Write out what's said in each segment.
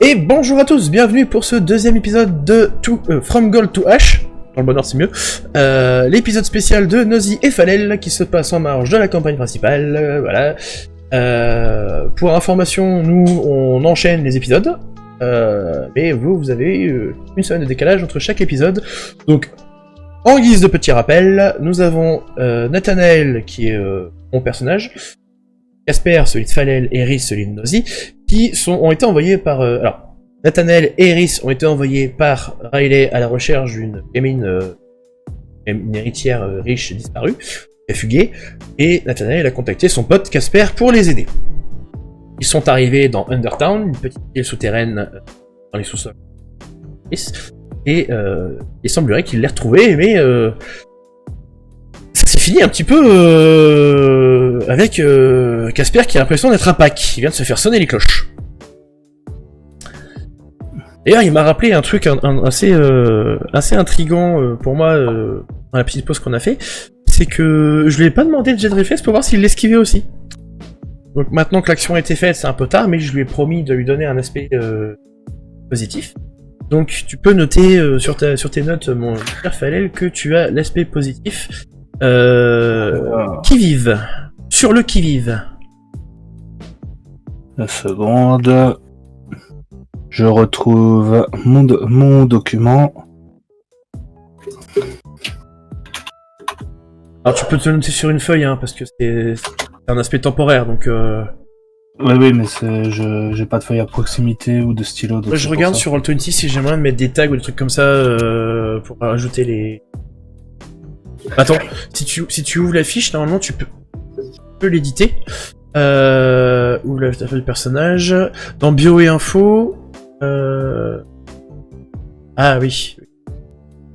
Et bonjour à tous, bienvenue pour ce deuxième épisode de From Gold to Ash, dans le bonheur c'est mieux, l'épisode spécial de Nosy et Falel qui se passe en marge de la campagne principale, voilà. Pour information, nous on enchaîne les épisodes, mais vous avez une semaine de décalage entre chaque épisode, donc en guise de petit rappel, nous avons Nathanaël qui est mon personnage, Casper, celui de Falel, et Eris, celui de Nosy, qui ont été envoyés par... alors, Nathanaël et Eris ont été envoyés par Riley à la recherche d'une gamine, une héritière riche disparue, qui a fugué, et Nathanaël a contacté son pote Casper pour les aider. Ils sont arrivés dans Undertown, une petite ville souterraine dans les sous-sols, et il semblerait qu'il l'ait retrouvé, mais... ça s'est fini un petit peu avec Casper qui a l'impression d'être un pack. Il vient de se faire sonner les cloches. D'ailleurs, il m'a rappelé un truc assez intriguant pour moi dans la petite pause qu'on a fait. C'est que je lui ai pas demandé de jet de réflexe pour voir s'il l'esquivait aussi. Donc maintenant que l'action a été faite, c'est un peu tard, mais je lui ai promis de lui donner un aspect positif. Donc tu peux noter sur tes notes, mon cher Falel, que tu as l'aspect positif. Qui-vive. Sur le qui-vive. Une seconde. Je retrouve mon document. Alors tu peux te le noter sur une feuille, hein, parce que c'est un aspect temporaire, donc... Oui, mais j'ai pas de feuille à proximité ou de stylo. Je regarde sur Roll20 si j'ai moyen de mettre des tags ou des trucs comme ça pour rajouter les... Attends, si tu ouvres la fiche, normalement tu peux l'éditer. Ouvre la feuille de personnage. Dans bio et info... Ah oui.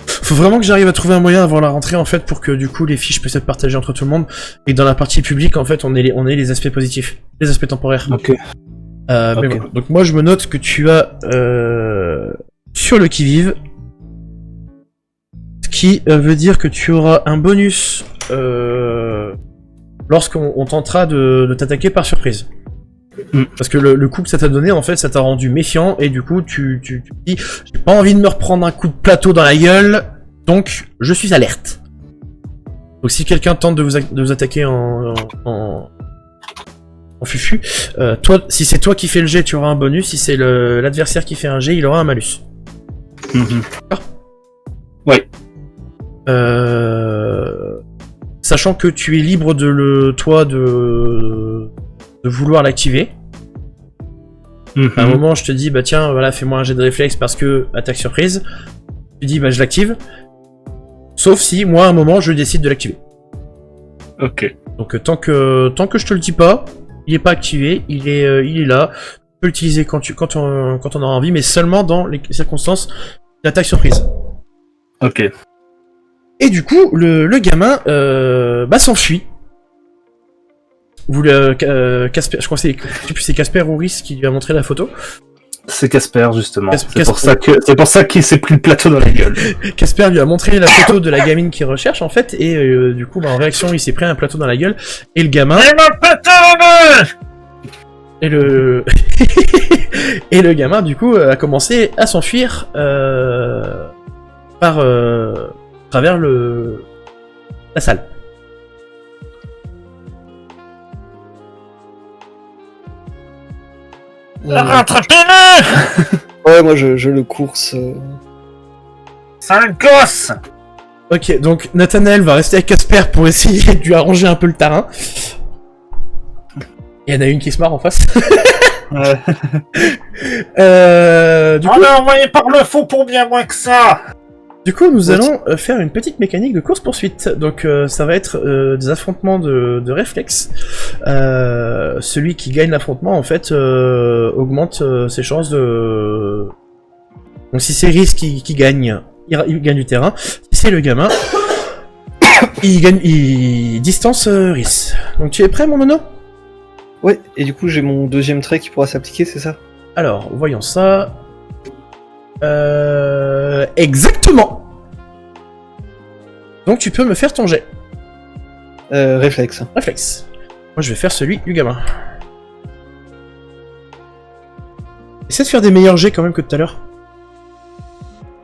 Faut vraiment que j'arrive à trouver un moyen avant la rentrée en fait pour que du coup les fiches puissent être partagées entre tout le monde. Et dans la partie publique en fait on ait les aspects positifs, les aspects temporaires. Ok. Mais voilà. Donc moi je me note que tu as sur le qui-vive. Ce qui veut dire que tu auras un bonus lorsqu'on tentera de t'attaquer par surprise. Parce que le coup que ça t'a donné, en fait, ça t'a rendu méfiant, et du coup, tu te dis, j'ai pas envie de me reprendre un coup de plateau dans la gueule, donc je suis alerte. Donc si quelqu'un tente de vous attaquer en fufu, si c'est toi qui fais le jet, tu auras un bonus, si c'est l'adversaire qui fait un jet, il aura un malus. D'accord. Ouais. Sachant que tu es libre de vouloir l'activer. À un moment, je te dis, bah tiens, voilà, fais-moi un jet de réflexe parce que attaque surprise. Tu dis, bah je l'active. Sauf si, moi, à un moment, je décide de l'activer. Ok. Donc, tant que je te le dis pas, il est pas activé, il est là. Tu peux l'utiliser quand on aura envie, mais seulement dans les circonstances d'attaque surprise. Ok. Et du coup, le gamin, s'enfuit. Casper, je crois que c'est Casper ou Rhys qui lui a montré la photo. C'est Casper justement. C'est pour ça qu'il s'est pris le plateau dans la gueule. Casper lui a montré la photo de la gamine qu'il recherche en fait, et du coup, en réaction, il s'est pris un plateau dans la gueule. Et le gamin. Et le et le gamin du coup a commencé à s'enfuir par travers la salle. Rattrapez-le. Ouais, moi je le course. C'est un gosse. Ok, donc Nathanaël va rester avec Casper pour essayer de lui arranger un peu le terrain. Il y en a une qui se marre en face. Ouais. Du coup, on l'a envoyé par le faux pour bien moins que ça. Du coup, nous allons faire une petite mécanique de course-poursuite. Donc, ça va être des affrontements de réflexes. Celui qui gagne l'affrontement, en fait, augmente ses chances de... Donc, si c'est Rhys qui gagne, il gagne du terrain. Si c'est le gamin, il distance Rhys. Donc, tu es prêt, mon nono ? Ouais, et du coup j'ai mon deuxième trait qui pourra s'appliquer, c'est ça ? Alors, voyons ça... Exactement. Donc tu peux me faire ton jet. Réflexe. Réflexe. Moi je vais faire celui du gamin. Essaie de faire des meilleurs jets quand même que tout à l'heure.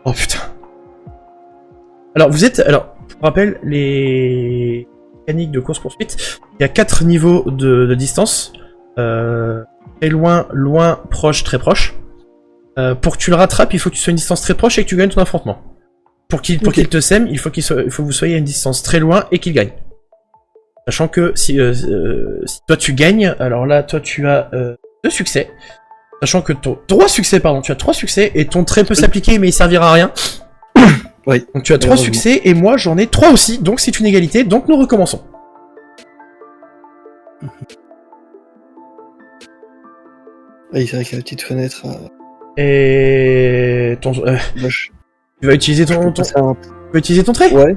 Oh putain. Alors, pour rappel, les mécaniques de course-poursuite, il y a 4 niveaux de distance. Très loin, loin, proche, très proche. Pour que tu le rattrapes, il faut que tu sois à une distance très proche et que tu gagnes ton affrontement. Pour qu'il te sème, il faut que vous soyez à une distance très loin et qu'il gagne. Sachant que si toi tu gagnes, alors là, toi tu as 2 succès. Sachant que 3 succès, pardon, tu as 3 succès et ton trait peut s'appliquer mais il servira à rien. Oui. Donc tu as 3 succès et moi j'en ai 3 aussi, donc c'est une égalité, donc nous recommençons. Oui, c'est vrai qu'il y a la petite fenêtre. Et ton Moche. tu vas utiliser tu vas utiliser ton trait? Ouais.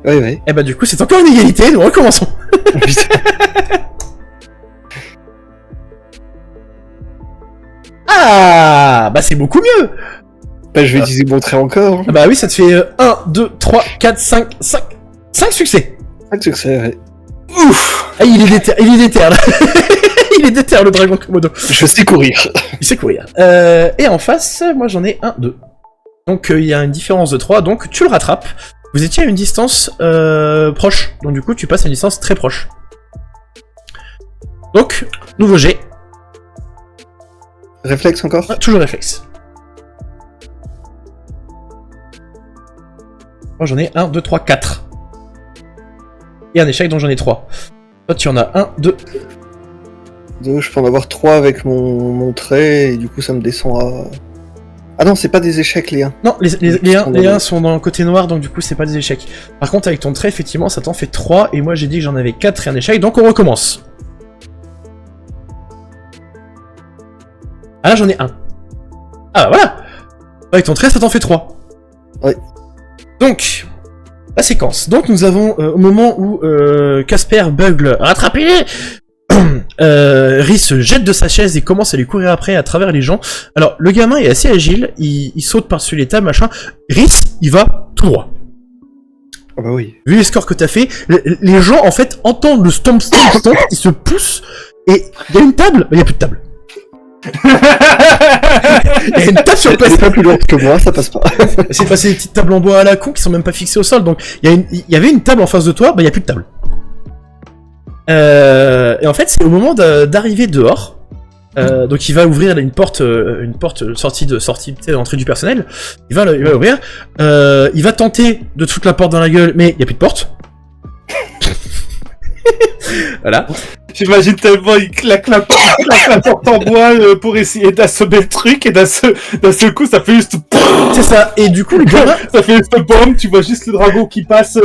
Ouais. Et bah du coup c'est encore une égalité, nous recommençons. Ah bah c'est beaucoup mieux. Bah je vais utiliser mon trait encore. Ah bah oui, ça te fait 1, 2, 3, 4, 5 succès. 5 succès, ouais. Ouf. Ah, il est déter là. Il est déter le dragon Komodo. Je sais courir. Il sait courir. Et en face, moi j'en ai 1, 2. Donc il y a une différence de 3, donc tu le rattrapes. Vous étiez à une distance proche, donc du coup tu passes à une distance très proche. Donc, nouveau jet. Réflexe encore? Ah, toujours réflexe. Moi j'en ai 1, 2, 3, 4. Et un échec, donc j'en ai 3. Toi tu en as 1, 2. Je peux en avoir 3 avec mon trait, et du coup ça me descend à... Ah non, c'est pas des échecs les 1. Non, les 1 sont dans le côté noir, donc du coup c'est pas des échecs. Par contre avec ton trait, effectivement, ça t'en fait 3, et moi j'ai dit que j'en avais 4 et un échec, donc on recommence. Ah là j'en ai 1. Ah bah voilà. Avec ton trait, ça t'en fait 3. Ouais. Donc, la séquence. Donc nous avons, au moment où Casper bugle, rattrapez-les. Rhys se jette de sa chaise et commence à lui courir après à travers les gens. Alors, le gamin est assez agile, il saute par-dessus les tables, machin. Rhys, il va tout droit. Ah bah oui. Vu les scores que t'as fait, les gens, en fait, entendent le stomp, ils se poussent, et il y a une table, il y a plus de table. Il y a une table sur place. C'est pas plus lourde que moi, ça passe pas. C'est passé des petites tables en bois à la con qui sont même pas fixées au sol, donc il y avait une table en face de toi, bah il y a plus de table. Et en fait, c'est au moment d'arriver dehors. Donc il va ouvrir une porte sortie, tu sais, l'entrée du personnel. Il va ouvrir. Il va tenter de te foutre la porte dans la gueule, mais il y a plus de porte. Voilà. J'imagine tellement il claque la porte en bois pour essayer d'assommer le truc, et d'un seul coup ça fait juste... C'est ça, et du coup le gamin... ça fait juste bombe, tu vois juste le dragon qui passe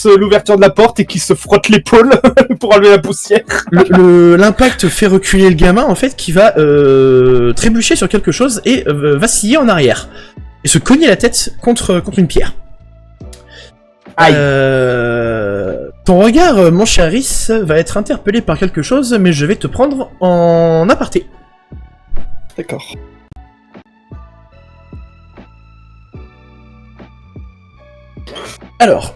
l'ouverture de la porte et qui se frotte l'épaule pour enlever la poussière. L'impact fait reculer le gamin, en fait, qui va trébucher sur quelque chose et vaciller en arrière. Et se cogner la tête contre une pierre. Aïe. Ton regard, mon cher Rhys, va être interpellé par quelque chose, mais je vais te prendre en aparté. D'accord. Alors,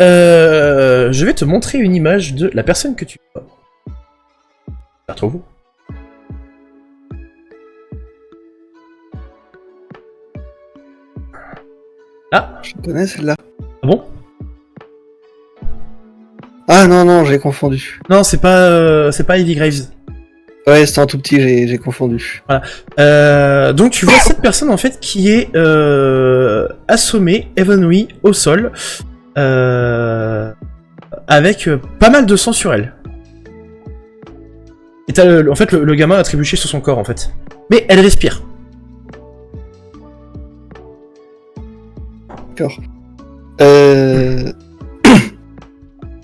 je vais te montrer une image de la personne que tu vois. La retrouve-vous ? Ah, Je connais celle-là. ah bon ? Ah non, j'ai confondu. Non, c'est pas Ivy Graves. Ouais, c'était un tout petit, j'ai confondu. Voilà. Donc tu vois cette personne en fait qui est assommée, évanouie au sol, avec pas mal de sang sur elle. Et t'as en fait le gamin a trébuché sur son corps en fait. Mais elle respire. D'accord.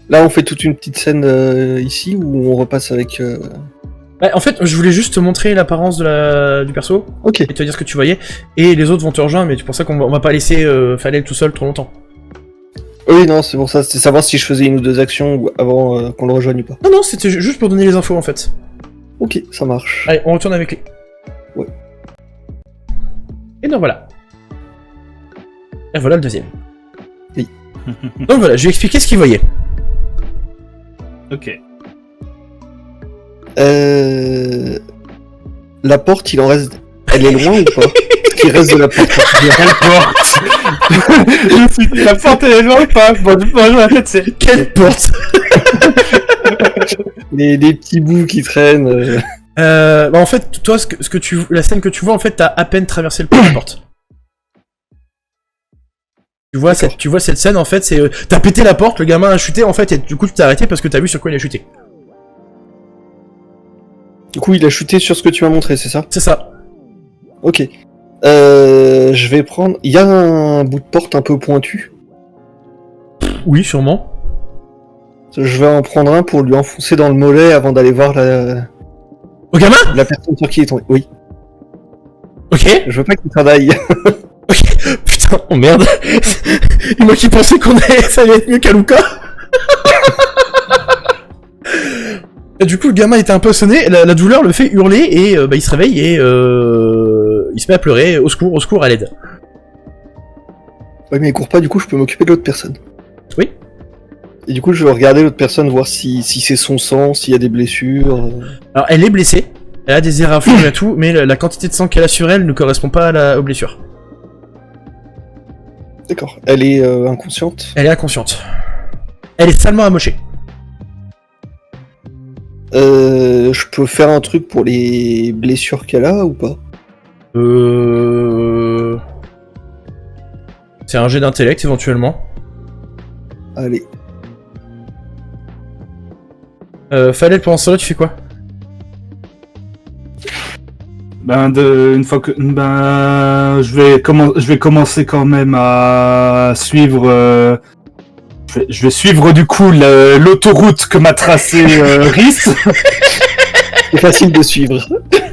Là, on fait toute une petite scène ici où on repasse avec. Bah, en fait, je voulais juste te montrer l'apparence du perso Ok. et te dire ce que tu voyais. Et les autres vont te rejoindre, mais c'est pour ça qu'on va pas laisser Falel tout seul trop longtemps. Oui, non, c'est pour ça. C'était savoir si je faisais une ou deux actions avant qu'on le rejoigne ou pas. Non, c'était juste pour donner les infos en fait. Ok, ça marche. Allez, on retourne avec les. Ouais. Et donc voilà. Et voilà le deuxième. Oui. Donc voilà, je vais expliquer ce qu'il voyait. Ok. la porte, il en reste... Elle est loin ou pas? Ce qui reste de la porte. Quelle porte? Je me suis dit, la porte elle est loin ou pas? Bon, en fait, c'est... Quelle porte? Des petits bouts qui traînent. Bah en fait, toi, la scène que tu vois, en fait, t'as à peine traversé le pas de la porte. Tu vois cette scène, en fait, c'est... t'as pété la porte, le gamin a chuté, en fait, et du coup, tu t'es arrêté parce que t'as vu sur quoi il a chuté. Du coup, il a chuté sur ce que tu m'as montré, c'est ça? C'est ça. Ok. Je vais prendre... Il y a un bout de porte un peu pointu. Oui, sûrement. Je vais en prendre un pour lui enfoncer dans le mollet avant d'aller voir la gamin? La personne sur qui il est tombé. Oui. Ok. Je veux pas qu'il s'en aille. Ok. Putain, oh merde. Et moi qui pensais ça allait être mieux qu'à Luca. Et du coup, le gamin était un peu sonné, la douleur le fait hurler, et il se réveille, et il se met à pleurer, au secours, à l'aide. Oui, mais il court pas, du coup, je peux m'occuper de l'autre personne. Oui. Et du coup, je vais regarder l'autre personne, voir si c'est son sang, s'il y a des blessures. Alors, elle est blessée, elle a des éraflures et tout, mais la quantité de sang qu'elle a sur elle ne correspond pas aux blessures. D'accord. Elle est inconsciente? Elle est inconsciente. Elle est salement amochée. Je peux faire un truc pour les blessures qu'elle a ou pas? C'est un jet d'intellect éventuellement. Allez. Falel, pendant ce temps-là, tu fais quoi? Une fois que je vais commencer quand même à suivre. Je vais suivre du coup l'autoroute que m'a tracé Rhys. C'est facile de suivre.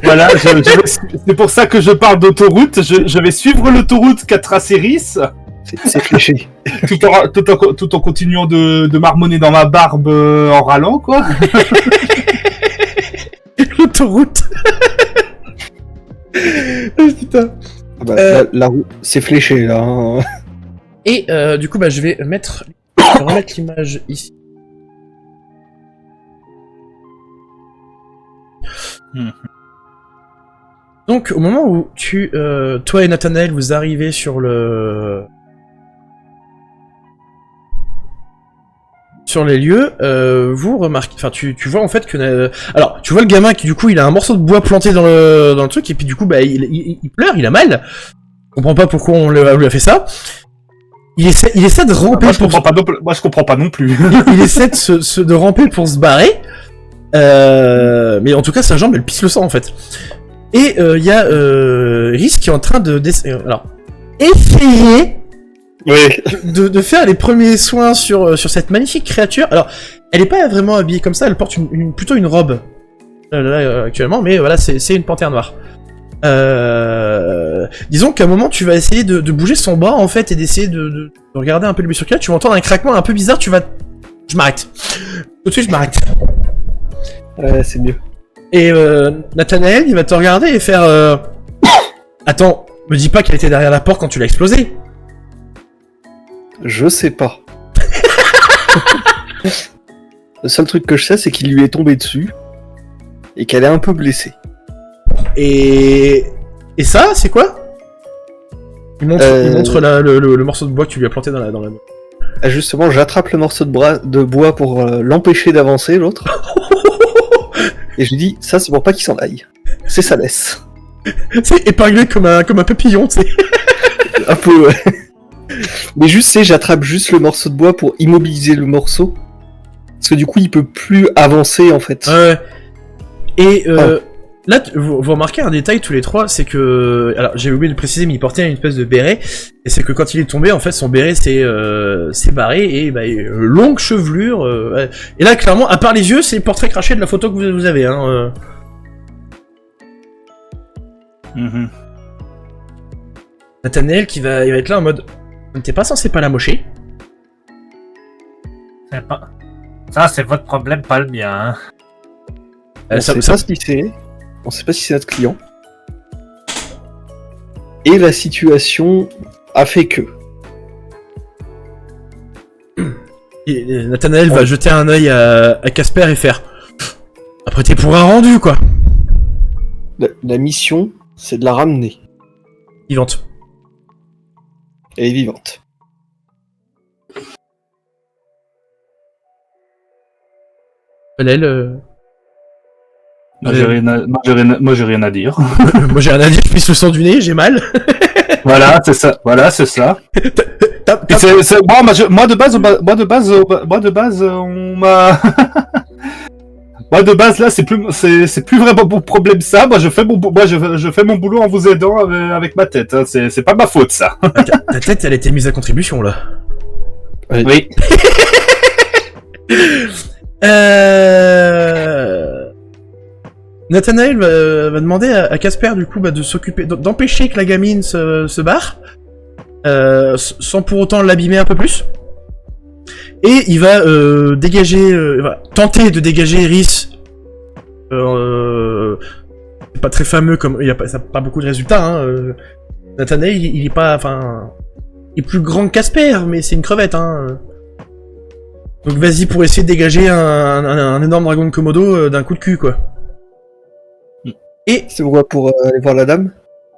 Voilà, c'est pour ça que je parle d'autoroute. Je vais suivre l'autoroute qu'a tracé Rhys. C'est fléché. Tout en continuant de marmonner dans ma barbe en râlant, quoi. L'autoroute. Oh, putain. Ah bah, la roue, c'est fléché là. Hein. Et du coup, je vais remettre l'image ici. Donc, au moment où toi et Nathanaël, vous arrivez sur les lieux, vous remarquez, enfin tu vois en fait que, alors tu vois le gamin qui du coup il a un morceau de bois planté dans le truc et puis du coup il pleure, il a mal. Je comprends pas pourquoi on lui a fait ça. Il essaie de ramper. Moi je comprends pas non plus. Il essaie de ramper pour se barrer. Mais en tout cas sa jambe elle pisse le sang en fait. Et il y a Rhys qui est en train de essayer de faire les premiers soins sur cette magnifique créature. Alors, elle est pas vraiment habillée comme ça, elle porte plutôt une robe actuellement, mais voilà, c'est une panthère noire. Disons qu'à un moment, tu vas essayer de bouger son bras en fait et d'essayer de regarder un peu le blessure qu'il a. Tu vas entendre un craquement un peu bizarre. Je m'arrête. Tout de suite, je m'arrête. C'est mieux. Et Nathanaël, il va te regarder et faire. Attends, me dis pas qu'elle était derrière la porte quand tu l'as explosée. Je sais pas. Le seul truc que je sais, c'est qu'il lui est tombé dessus et qu'elle est un peu blessée. Et ça, c'est quoi? Il montre le morceau de bois que tu lui as planté dans la main. Justement, j'attrape le morceau de bois pour l'empêcher d'avancer, l'autre. Et je lui dis, ça c'est pour pas qu'il s'en aille. C'est sa laisse. C'est épinglé comme un papillon, tu sais. Un peu, ouais. Mais j'attrape juste le morceau de bois pour immobiliser le morceau. Parce que du coup, il peut plus avancer, en fait. Ouais. Et là, vous remarquez un détail tous les trois, c'est que... Alors, j'ai oublié de préciser, mais il portait une espèce de béret. Et c'est que quand il est tombé, en fait, son béret s'est barré et longue chevelure. Ouais. Et là, clairement, à part les yeux, c'est le portrait craché de la photo que vous avez. Hein, Nathanaël qui va être là en mode... T'es pas censé pas la mocher. Ça, c'est votre problème, pas le mien. Hein. On sait pas ce qu'il c'est. On sait pas si c'est notre client. Et la situation a fait que... Et Nathanaël va jeter un œil à Casper et faire... Après t'es pour un rendu, quoi. La mission, c'est de la ramener. Vivante. Elle est vivante. Falel, Moi, j'ai rien à dire. moi j'ai rien à dire, je pisse le sang du nez, j'ai mal. Voilà, c'est ça. T'as- Et moi de base, on m'a. Moi de base là, c'est plus vraiment mon problème ça. Moi je fais mon boulot en vous aidant avec ma tête. Hein. C'est pas ma faute ça. Ta tête, elle a été mise à contribution, là. Oui. Nathanaël va demander à Casper, du coup, de s'occuper, d'empêcher que la gamine se barre, sans pour autant l'abîmer un peu plus. Et il va tenter de dégager Iris. C'est pas très fameux, comme ça a pas beaucoup de résultats. Hein. Nathanaël, il est pas, il est plus grand que Casper, mais c'est une crevette. Hein. Donc vas-y pour essayer de dégager un énorme dragon de Komodo d'un coup de cul, quoi. Et C'est pour aller voir la dame.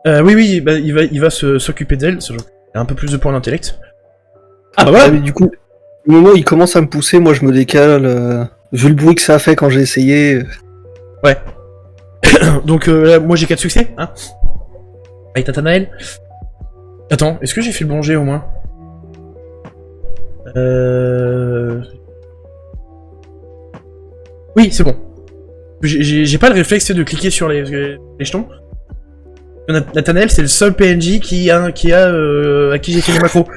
oui, bah, il va s'occuper d'elle. Il a un peu plus de points d'intellect. Ah bah voilà. Mais du coup, au moment où il commence à me pousser, moi je me décale. Vu le bruit que ça a fait quand j'ai essayé. Ouais. Donc là, moi j'ai 4 succès, hein. Avec Nathanaël. Attends, est-ce que j'ai fait le bon jet au moins? Oui, c'est bon. J'ai pas le réflexe de cliquer sur les jetons. Nathanaël, c'est le seul PNJ à qui j'ai fait les macros.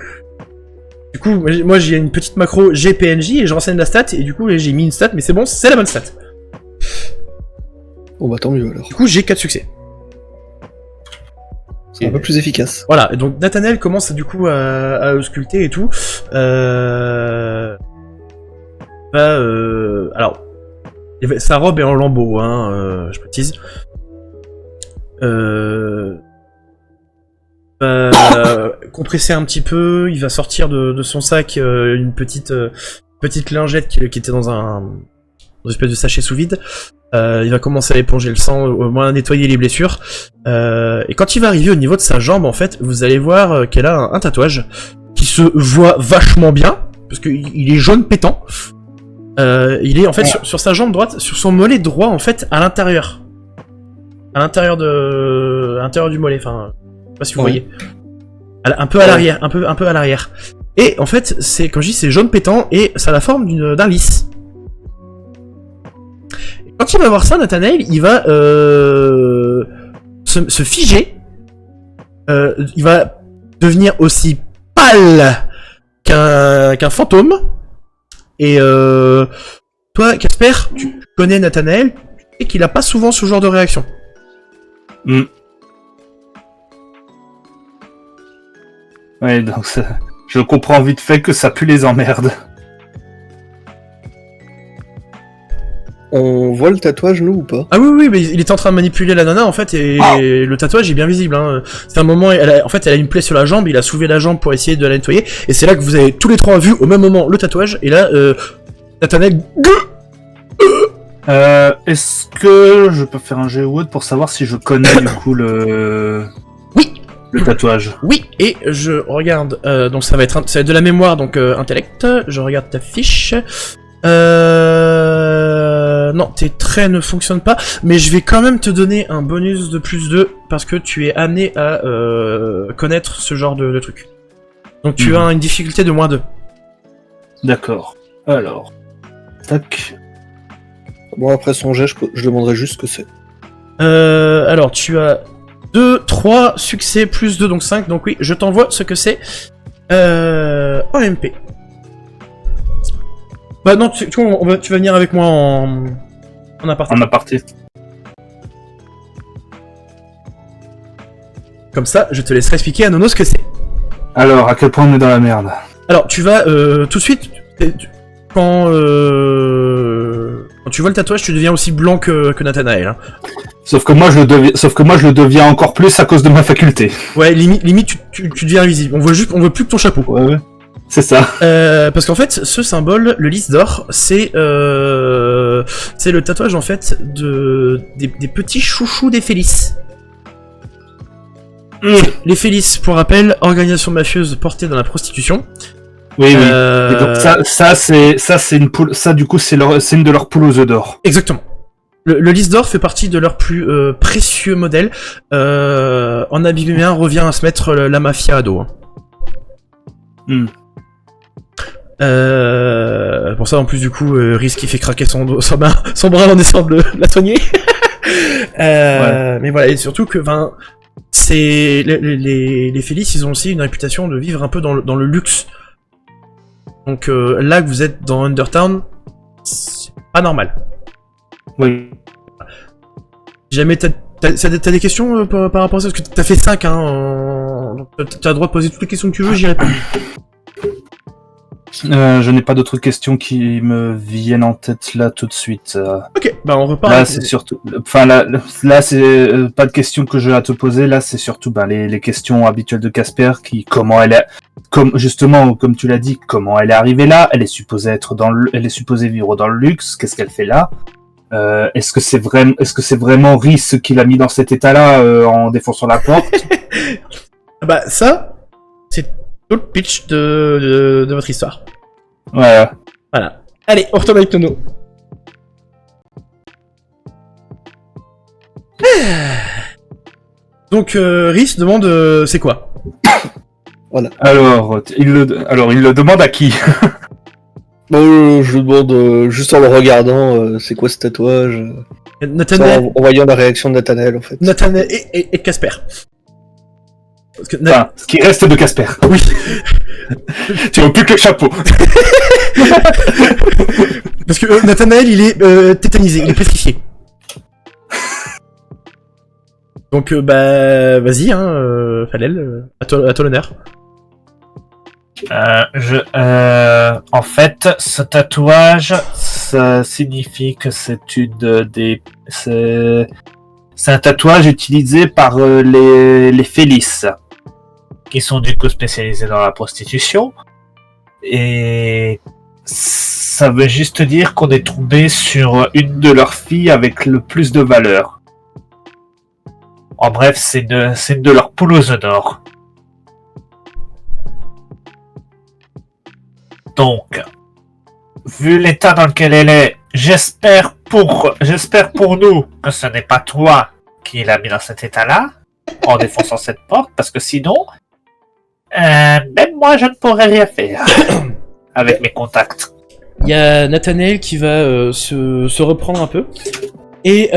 Du coup, moi j'ai une petite macro GPNJ et je renseigne la stat, et du coup j'ai mis une stat, mais c'est bon, c'est la bonne stat. Bon bah tant mieux alors. Du coup, j'ai 4 succès. C'est un peu plus efficace. Voilà, et donc Nathanaël commence du coup à ausculter et tout. Alors, sa robe est en lambeaux, hein, je précise. Compresser un petit peu, il va sortir de son sac une petite lingette qui était dans une espèce de sachet sous vide. Il va commencer à éponger le sang, au moins à nettoyer les blessures. Et quand il va arriver au niveau de sa jambe, en fait, vous allez voir qu'elle a un tatouage qui se voit vachement bien, parce qu'il est jaune pétant. Il est en fait sur sa jambe droite, sur son mollet droit, en fait, à l'intérieur. À l'intérieur du mollet, enfin, je sais pas si vous voyez. Un peu à l'arrière, un peu à l'arrière. Et en fait, c'est, comme je dis, c'est jaune pétant et ça a la forme d'un lys. Et quand il va voir ça, Nathanaël, il va se figer. Il va devenir aussi pâle qu'un fantôme. Et toi, Casper, tu connais Nathanaël, tu sais qu'il a pas souvent ce genre de réaction. Ouais, donc je comprends vite fait que ça pue les emmerdes. On voit le tatouage, nous, ou pas? Ah oui, mais il était en train de manipuler la nana, en fait, et le tatouage est bien visible. Hein. C'est un moment, elle a une plaie sur la jambe, il a soulevé la jambe pour essayer de la nettoyer, et c'est là que vous avez tous les trois vu au même moment le tatouage, et là, Nathanaël... Est-ce que je peux faire un jet Wood pour savoir si je connais du coup le tatouage? Oui, et je regarde, donc ça va être de la mémoire, donc intellect, je regarde ta fiche... Non, tes traits ne fonctionnent pas, mais je vais quand même te donner un bonus de plus 2, parce que tu es amené à connaître ce genre de truc. Donc tu as une difficulté de -2. D'accord. Alors... Tac... Bon, après son jet, je demanderai juste ce que c'est. Alors, tu as 2, 3 succès plus 2, donc 5. Donc oui, je t'envoie ce que c'est en MP. Bah non, tu vas venir avec moi en aparté. En aparté. Comme ça, je te laisserai expliquer à Nono ce que c'est. Alors, à quel point on est dans la merde? Alors, tu vas tout de suite... Quand tu vois le tatouage, tu deviens aussi blanc que Nathanaël. Hein. Sauf que moi je le deviens encore plus à cause de ma faculté. Ouais, limite tu deviens invisible. On voit plus que ton chapeau. Ouais. C'est ça. Parce qu'en fait, ce symbole, le lys d'or, c'est le tatouage en fait des petits chouchous des Félices. Les Félices, pour rappel, organisation mafieuse portée dans la prostitution. Oui, oui. Et donc ça c'est une poule. Ça du coup c'est une de leurs poules aux œufs d'or. Exactement. Le lys d'or fait partie de leurs plus précieux modèles. En abîméen revient à se mettre la mafia à dos. Pour ça, en plus, du coup, Rhys qui fait craquer son bras en essayant de la soigner. Ouais. Mais voilà, et surtout que, c'est les Félices, ils ont aussi une réputation de vivre un peu dans le luxe. Donc là que vous êtes dans Undertown, c'est pas normal. Oui. Si jamais t'as des questions par rapport à ça, parce que t'as fait 5, hein. T'as le droit de poser toutes les questions que tu veux, j'y réponds. Je n'ai pas d'autres questions qui me viennent en tête là tout de suite. Ok, on repart. Là, c'est surtout. Enfin, là c'est pas de questions que je vais à te poser. Là, c'est surtout les questions habituelles de Casper, comment elle est. Justement, comme tu l'as dit, comment elle est arrivée là. Elle est supposée vivre dans le luxe. Qu'est-ce qu'elle fait là? Est-ce que c'est vraiment Rhys qui l'a mis dans cet état-là en défonçant la porte? Ça, c'est tout le pitch de votre histoire. Ouais. Voilà. Allez, on retourne avec Nono. Donc, Rhys demande c'est quoi? Voilà. Alors, il le demande à qui? Je demande juste en le regardant, c'est quoi ce tatouage? Nathanaël. En voyant la réaction de Nathanaël, en fait. Nathanaël et Casper. Parce que ce qui reste de Casper. Oui. Tu vois plus que le chapeau. Parce que Nathanaël, il est tétanisé, il est pétrifié. Donc, vas-y, hein, Falel, à toi l'honneur. En fait, ce tatouage, ça signifie que c'est un tatouage utilisé par les Félices, qui sont du coup spécialisés dans la prostitution. Et ça veut juste dire qu'on est tombé sur une de leurs filles avec le plus de valeur. En bref, c'est une de leurs poules aux œufs d'or. Donc, vu l'état dans lequel elle est, j'espère pour nous que ce n'est pas toi qui l'a mis dans cet état-là, en défonçant cette porte, parce que sinon, même moi je ne pourrais rien faire avec mes contacts. Il y a Nathanaël qui va se reprendre un peu, et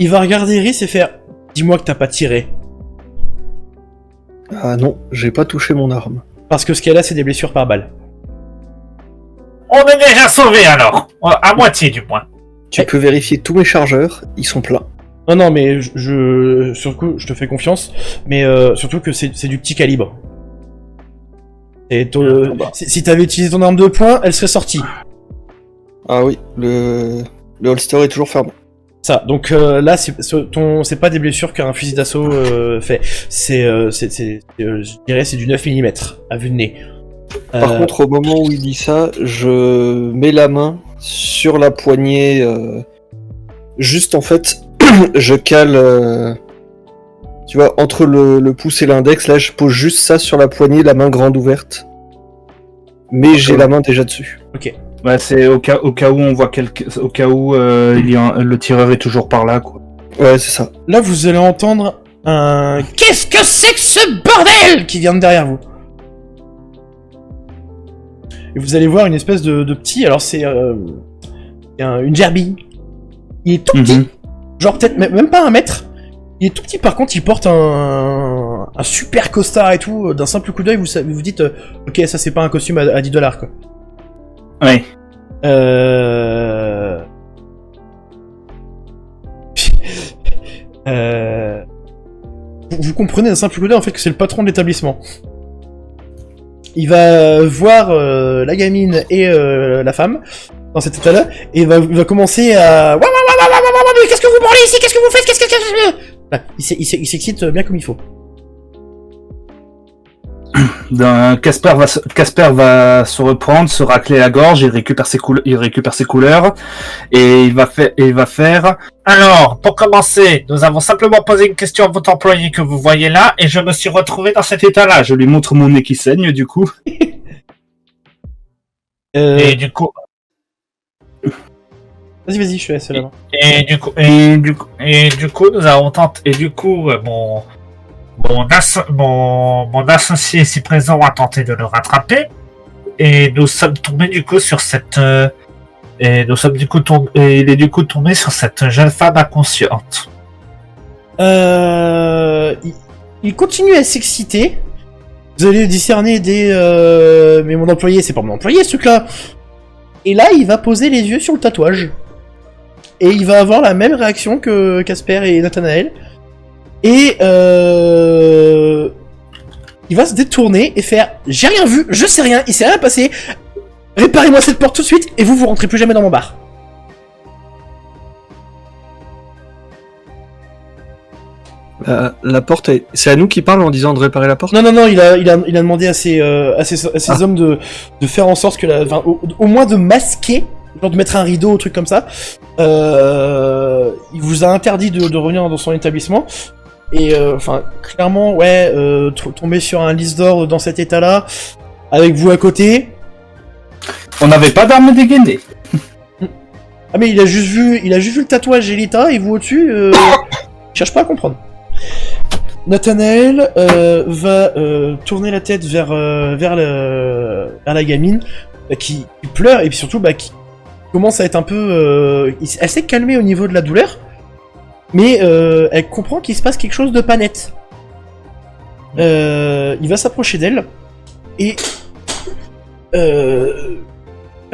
il va regarder Rhys et faire « Dis-moi que t'as pas tiré. » Ah non, j'ai pas touché mon arme. Parce que ce qu'elle a, c'est des blessures par balle. On est déjà sauvés alors, à moitié du moins. Tu peux vérifier tous mes chargeurs, ils sont pleins. Non, mais surtout, je te fais confiance, mais surtout que c'est du petit calibre. Et si t'avais utilisé ton arme de poing, elle serait sortie. Ah oui, le holster est toujours fermé. Ça, donc là, c'est pas des blessures qu'un fusil d'assaut fait. Je dirais, c'est du 9 mm à vue de nez. Par contre, au moment où il dit ça, je mets la main sur la poignée. Juste en fait, je cale. Tu vois, entre le pouce et l'index, là, je pose juste ça sur la poignée, la main grande ouverte. Mais j'ai la main déjà dessus. Ok. Ouais, c'est au cas où on voit au cas où le tireur est toujours par là, quoi. Ouais, c'est ça. Là, vous allez entendre un « Qu'est-ce que c'est que ce bordel ?» qui vient de derrière vous. Et vous allez voir une espèce de petit... Alors, c'est une gerbille. Il est tout petit. Genre peut-être même pas 1 mètre. Il est tout petit, par contre, il porte un super costard et tout. D'un simple coup d'œil, vous dites « Ok, ça c'est pas un costume à $10, quoi. » Ouais. Vous comprenez d'un simple coup d'œil en fait que c'est le patron de l'établissement. Il va voir la gamine et la femme dans cet état-là et il va commencer à mais qu'est-ce que vous branlez ici? Qu'est-ce que vous faites? Qu'est-ce que il s'excite bien comme il faut. Casper va se reprendre, se racler la gorge, il récupère ses couleurs et il va faire. Alors, pour commencer, nous avons simplement posé une question à votre employé que vous voyez là, et je me suis retrouvé dans cet état-là. Je lui montre mon nez qui saigne du coup. Et du coup, Vas-y, je te laisse là. et du coup, nous avons tenté. Et du coup, mon associé ici présent a tenté de le rattraper, et nous sommes tombés du coup sur cette. Et nous sommes du coup il est du coup tombé sur cette jeune femme inconsciente. Il continue à s'exciter. Vous allez discerner des... Mais mon employé, c'est pas mon employé, ce truc-là. Et là, il va poser les yeux sur le tatouage. Et il va avoir la même réaction que Casper et Nathanaël. Et il va se détourner et faire « J'ai rien vu, je sais rien, il s'est rien passé. Réparez-moi cette porte tout de suite et vous rentrez plus jamais dans mon bar. » La porte, c'est à nous qui parle en disant de réparer la porte. Non, il a demandé à ses hommes de faire en sorte que au moins de masquer, genre de mettre un rideau ou truc comme ça. Il vous a interdit de revenir dans son établissement. Et clairement, ouais, tomber sur un lys d'or dans cet état-là, avec vous à côté. On n'avait pas d'armes dégainées. Ah mais il a juste vu le tatouage et l'état et vous au-dessus, cherche pas à comprendre. Nathanaël va tourner la tête vers la gamine qui pleure et puis surtout qui commence à être un peu... elle s'est calmée au niveau de la douleur, mais elle comprend qu'il se passe quelque chose de pas net. Il va s'approcher d'elle et elle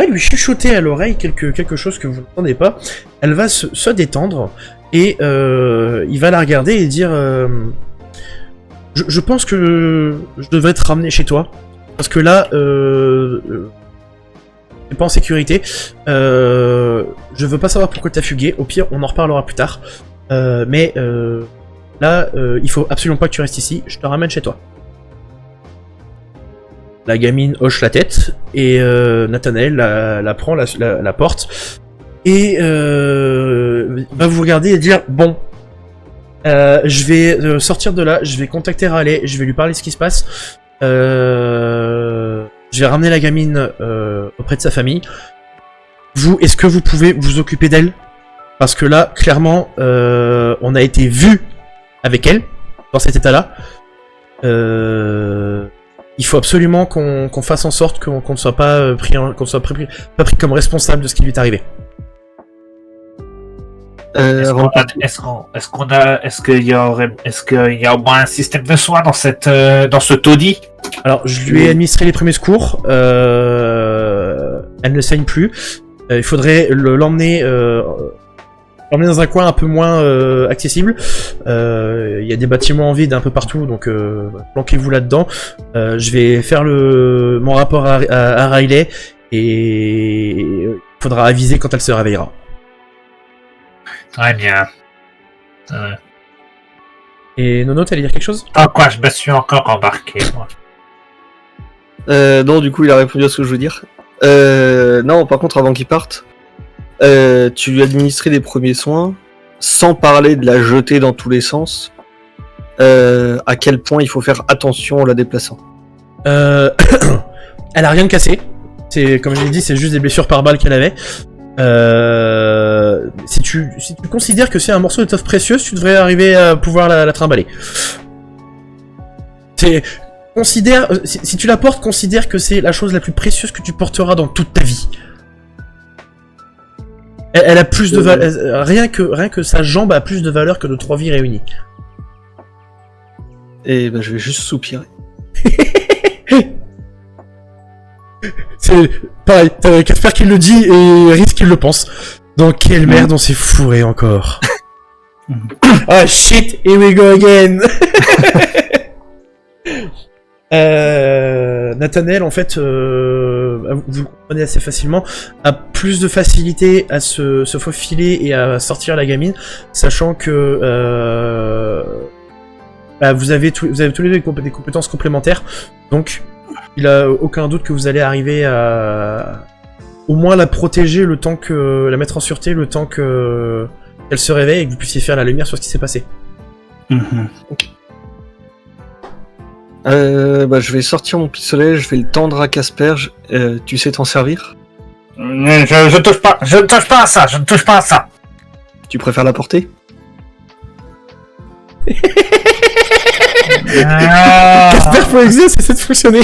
lui chuchoter à l'oreille quelque chose que vous n'entendez pas. Elle va se détendre et il va la regarder et dire je pense que je devrais te ramener chez toi parce que là t'es pas en sécurité. Je veux pas savoir pourquoi t'as fugué. Au pire, on en reparlera plus tard. Mais là, il faut absolument pas que tu restes ici. Je te ramène chez toi. La gamine hoche la tête et Nathanaël la prend, la porte et va vous regarder et dire bon, je vais sortir de là, je vais contacter Raleigh, je vais lui parler de ce qui se passe. Je vais ramener la gamine auprès de sa famille. Vous, est-ce que vous pouvez vous occuper d'elle? Parce que là, clairement, on a été vu avec elle dans cet état-là. Il faut absolument qu'on fasse en sorte qu'on ne soit pas pris comme responsable de ce qui lui est arrivé. Est-ce qu'il y a au moins un système de soins dans ce taudis? Alors, je lui ai administré les premiers secours. Elle ne saigne plus. Il faudrait l'emmener dans un coin un peu moins accessible. Il y a des bâtiments en vide un peu partout, donc planquez-vous là-dedans. Je vais faire mon rapport à Riley et il faudra aviser quand elle se réveillera. Très bien. Et Nono, t'allais dire quelque chose? Ah quoi, je me suis encore embarqué, moi. Non, du coup, il a répondu à ce que je veux dire. Non, par contre, avant qu'il parte, tu lui as administré les premiers soins, sans parler de la jeter dans tous les sens. À quel point il faut faire attention en la déplaçant. Elle a rien de cassé. C'est, comme je l'ai dit, c'est juste des blessures par balle qu'elle avait. Si tu considères que c'est un morceau d'étoffe précieuse, tu devrais arriver à pouvoir la trimballer. Si tu la portes, considère que c'est la chose la plus précieuse que tu porteras dans toute ta vie. Elle a plus de valeur, rien que sa jambe a plus de valeur que de 3 vies réunies. Et je vais juste soupirer. C'est pareil, t'as Casper qui le dit et Rhys qui le pense. Dans quelle merde on s'est fourré encore? Ah shit, here we go again. Nathanaël, en fait, vous le comprenez assez facilement, a plus de facilité à se faufiler et à sortir la gamine, sachant que bah, vous avez tous les deux des compétences complémentaires, donc il a aucun doute que vous allez arriver à au moins la protéger le temps que la mettre en sûreté, le temps que qu'elle se réveille et que vous puissiez faire la lumière sur ce qui s'est passé. Je vais sortir mon pistolet, je vais le tendre à Casper. Tu sais t'en servir? Je touche pas à ça, je ne touche pas à ça. Tu préfères la porter? Casper pour existe, c'est de fonctionner.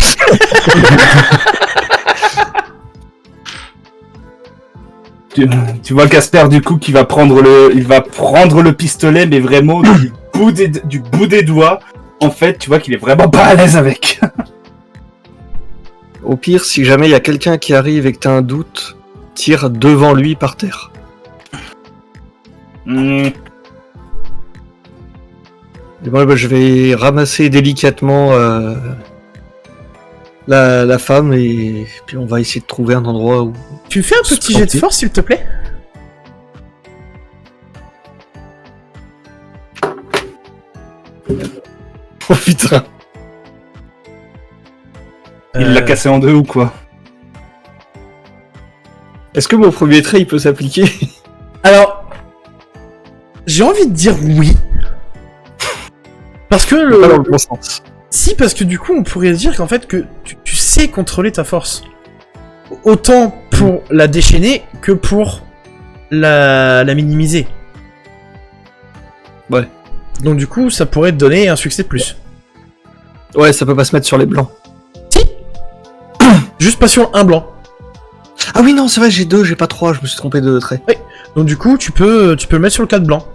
Tu vois Casper du coup qui va prendre le pistolet, mais vraiment du bout des doigts. En fait, tu vois qu'il est vraiment pas à l'aise avec. Au pire, si jamais il y a quelqu'un qui arrive et que t'as un doute, tire devant lui par terre. Et moi, je vais ramasser délicatement la femme et puis on va essayer de trouver un endroit où... Tu me fais un petit jet de force, s'il te plaît? Oh putain. Il l'a cassé en deux ou quoi? Est-ce que mon premier trait il peut s'appliquer? Alors, j'ai envie de dire oui. Parce que Pas dans le bon sens. Si, parce que du coup, on pourrait dire qu'en fait, que tu sais contrôler ta force. Autant pour la déchaîner que pour la minimiser. Ouais. Donc du coup, ça pourrait te donner un succès de plus. Ouais, ça peut pas se mettre sur les blancs. Si. Juste pas sur un blanc. Ah oui, non, c'est vrai, j'ai 2, j'ai pas 3, je me suis trompé de trait. Oui. Donc du coup, tu peux le mettre sur le 4 blanc.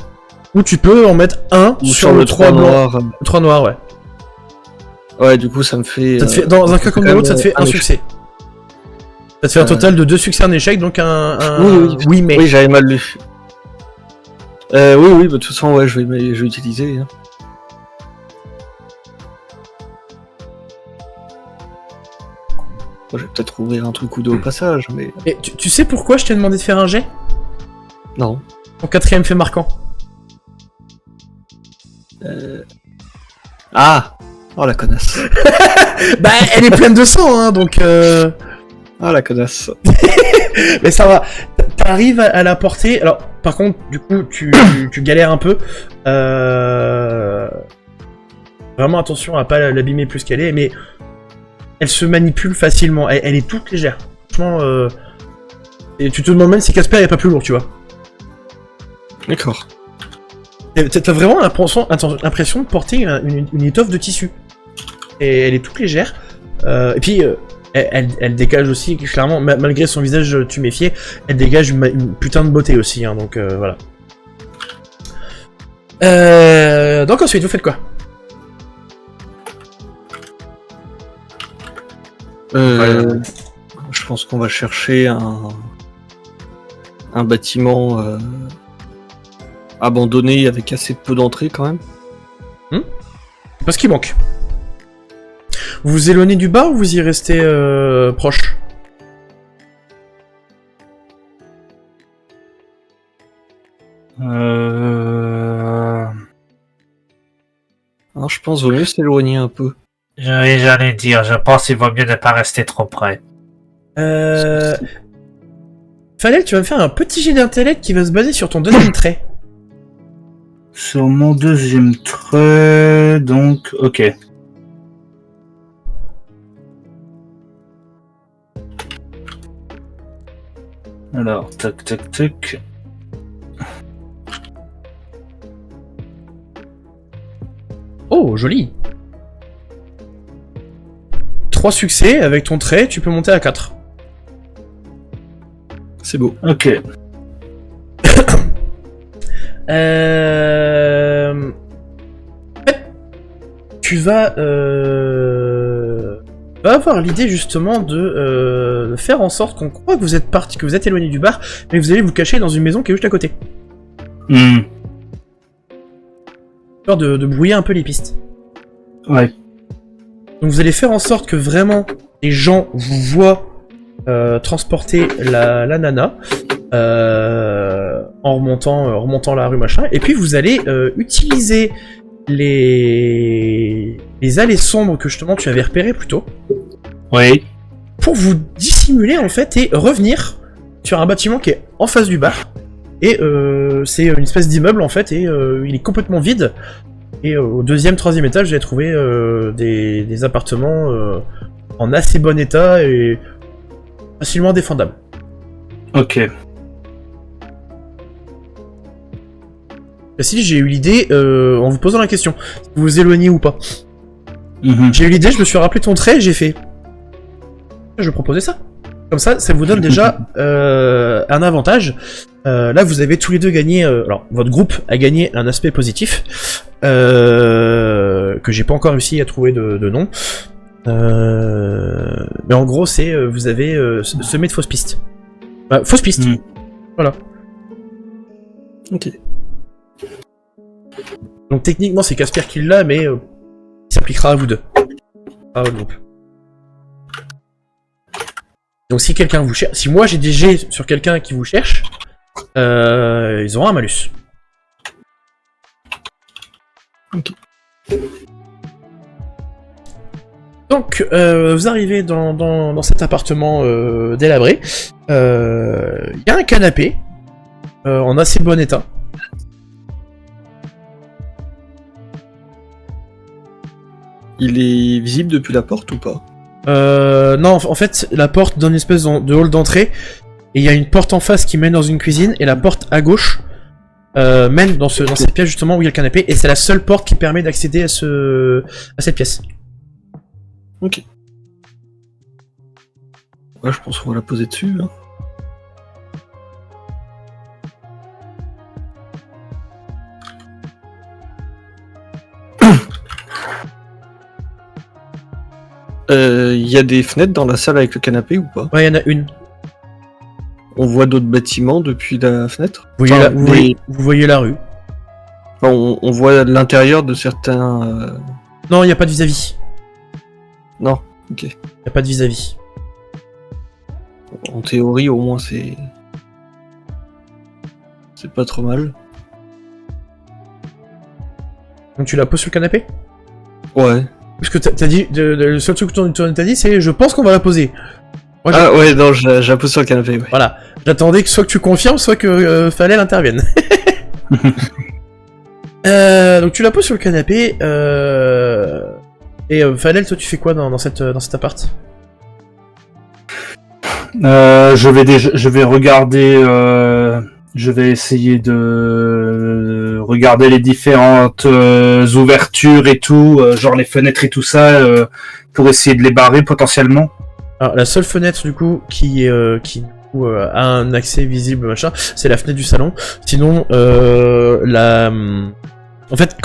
Ou tu peux en mettre un Ou sur le 3 blanc. noir. Le 3 noir, ouais. Ouais, du coup, ça me fait... Ça te fait dans un cas comme dans l'autre, ça te fait un échec. succès. Ça te fait un total de 2 succès, un échec, donc Oui, mais... Oui, j'avais mal lu. Oui, bah, de toute façon, ouais, je vais utiliser. Hein. Bon, je vais peut-être ouvrir un truc ou deux au passage, mais... Et tu sais pourquoi je t'ai demandé de faire un jet? Non. Ton 4ème fait marquant. Ah! Oh, la connasse. Bah, elle est pleine de sang, hein, donc... Ah, la connasse. Mais ça va. T'arrives à la porter. Alors, par contre, du coup, tu galères un peu. Vraiment attention à pas l'abîmer plus qu'elle est, mais elle se manipule facilement. Elle est toute légère. Franchement, et tu te demandes même si Casper est pas plus lourd, tu vois. D'accord. T'as vraiment l'impression de porter une étoffe de tissu. Et elle est toute légère. Et puis... Elle dégage aussi, clairement, malgré son visage tuméfié, elle dégage une putain de beauté aussi, hein, donc voilà. Donc ensuite, vous faites quoi? Je pense qu'on va chercher un bâtiment abandonné avec assez peu d'entrées quand même. C'est pas ce qui manque. Vous vous éloignez du bar ou vous y restez proche? Alors, je pense qu'il vaut mieux s'éloigner un peu. J'allais dire, je pense qu'il vaut mieux ne pas rester trop près. Falel, tu vas me faire un petit jet d'intellect qui va se baser sur ton deuxième trait. Sur mon deuxième trait, donc, ok. Alors, tac, tac, tac. Oh, joli. 3 succès, avec ton trait, tu peux monter à 4. C'est beau. Ok. En fait, tu vas avoir l'idée justement de faire en sorte qu'on croit que vous êtes parti, que vous êtes éloigné du bar, mais vous allez vous cacher dans une maison qui est juste à côté. Peur de brouiller un peu les pistes. Ouais. Donc vous allez faire en sorte que vraiment les gens vous voient transporter la nana en remontant la rue machin, et puis vous allez utiliser les allées sombres que justement tu avais repérées plus tôt, Oui. pour vous dissimuler en fait et revenir sur un bâtiment qui est en face du bar. Et c'est une espèce d'immeuble en fait, et il est complètement vide. Et au deuxième, troisième étage, j'ai trouvé des appartements en assez bon état et facilement défendables. Ok. Si j'ai eu l'idée, en vous posant la question, si vous vous éloignez ou pas. Mhm. J'ai eu l'idée, je me suis rappelé ton trait, et j'ai fait... Je vais proposer ça. Comme ça vous donne déjà un avantage. Là, vous avez tous les deux gagné... alors, votre groupe a gagné un aspect positif, que j'ai pas encore réussi à trouver de nom. Mais en gros, c'est... vous avez semé de fausses pistes. Fausses pistes. Mhm. Voilà. Ok. Donc techniquement, c'est Casper qui l'a, mais il s'appliquera à vous deux. À votre groupe. Donc si quelqu'un vous cherche... Si moi j'ai des jets sur quelqu'un qui vous cherche, ils auront un malus. Ok. Donc, vous arrivez dans cet appartement délabré. Il y a un canapé, en assez bon état. Il est visible depuis la porte ou pas? Non, en fait, la porte donne une espèce de hall d'entrée, et il y a une porte en face qui mène dans une cuisine, et la porte à gauche mène dans cette pièce justement où il y a le canapé, et c'est la seule porte qui permet d'accéder à cette pièce. Ok. Ouais, je pense qu'on va la poser dessus. Hein. Il y a des fenêtres dans la salle avec le canapé ou pas? Ouais, il y en a une. On voit d'autres bâtiments depuis la fenêtre? Vous voyez, Enfin, vous voyez la rue. Enfin, on voit l'intérieur de certains... Non, il n'y a pas de vis-à-vis. Non, ok. Il n'y a pas de vis-à-vis. En théorie, au moins, c'est pas trop mal. Donc tu la poses sur le canapé? Ouais. Parce que t'as dit, le seul truc que t'as dit, c'est je pense qu'on va la poser. Moi, Ah ouais, non, je la pose sur le canapé, ouais. voilà. J'attendais que soit que tu confirmes, soit que Falel intervienne. Donc tu la poses sur le canapé. Et Falel, toi tu fais quoi dans cet appart? Je vais regarder. Je vais essayer de regarder les différentes ouvertures et tout, genre les fenêtres et tout ça, pour essayer de les barrer potentiellement. Alors la seule fenêtre du coup qui a un accès visible machin, c'est la fenêtre du salon. Sinon en fait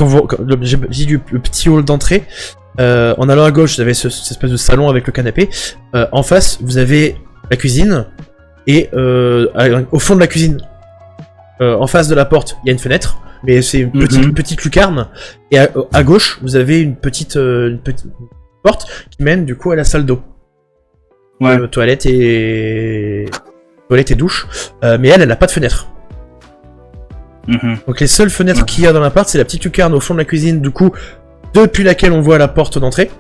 j'ai dit le petit hall d'entrée. En allant à gauche, vous avez cette espèce de salon avec le canapé. En face, vous avez la cuisine. Et au fond de la cuisine, en face de la porte, il y a une fenêtre. Mais c'est une petite lucarne. Et à gauche, vous avez une petite porte qui mène du coup à la salle d'eau. Ouais. Toilette et douche. Mais elle n'a pas de fenêtre. Donc les seules fenêtres qu'il y a dans l'appart, c'est la petite lucarne au fond de la cuisine, du coup, depuis laquelle on voit la porte d'entrée.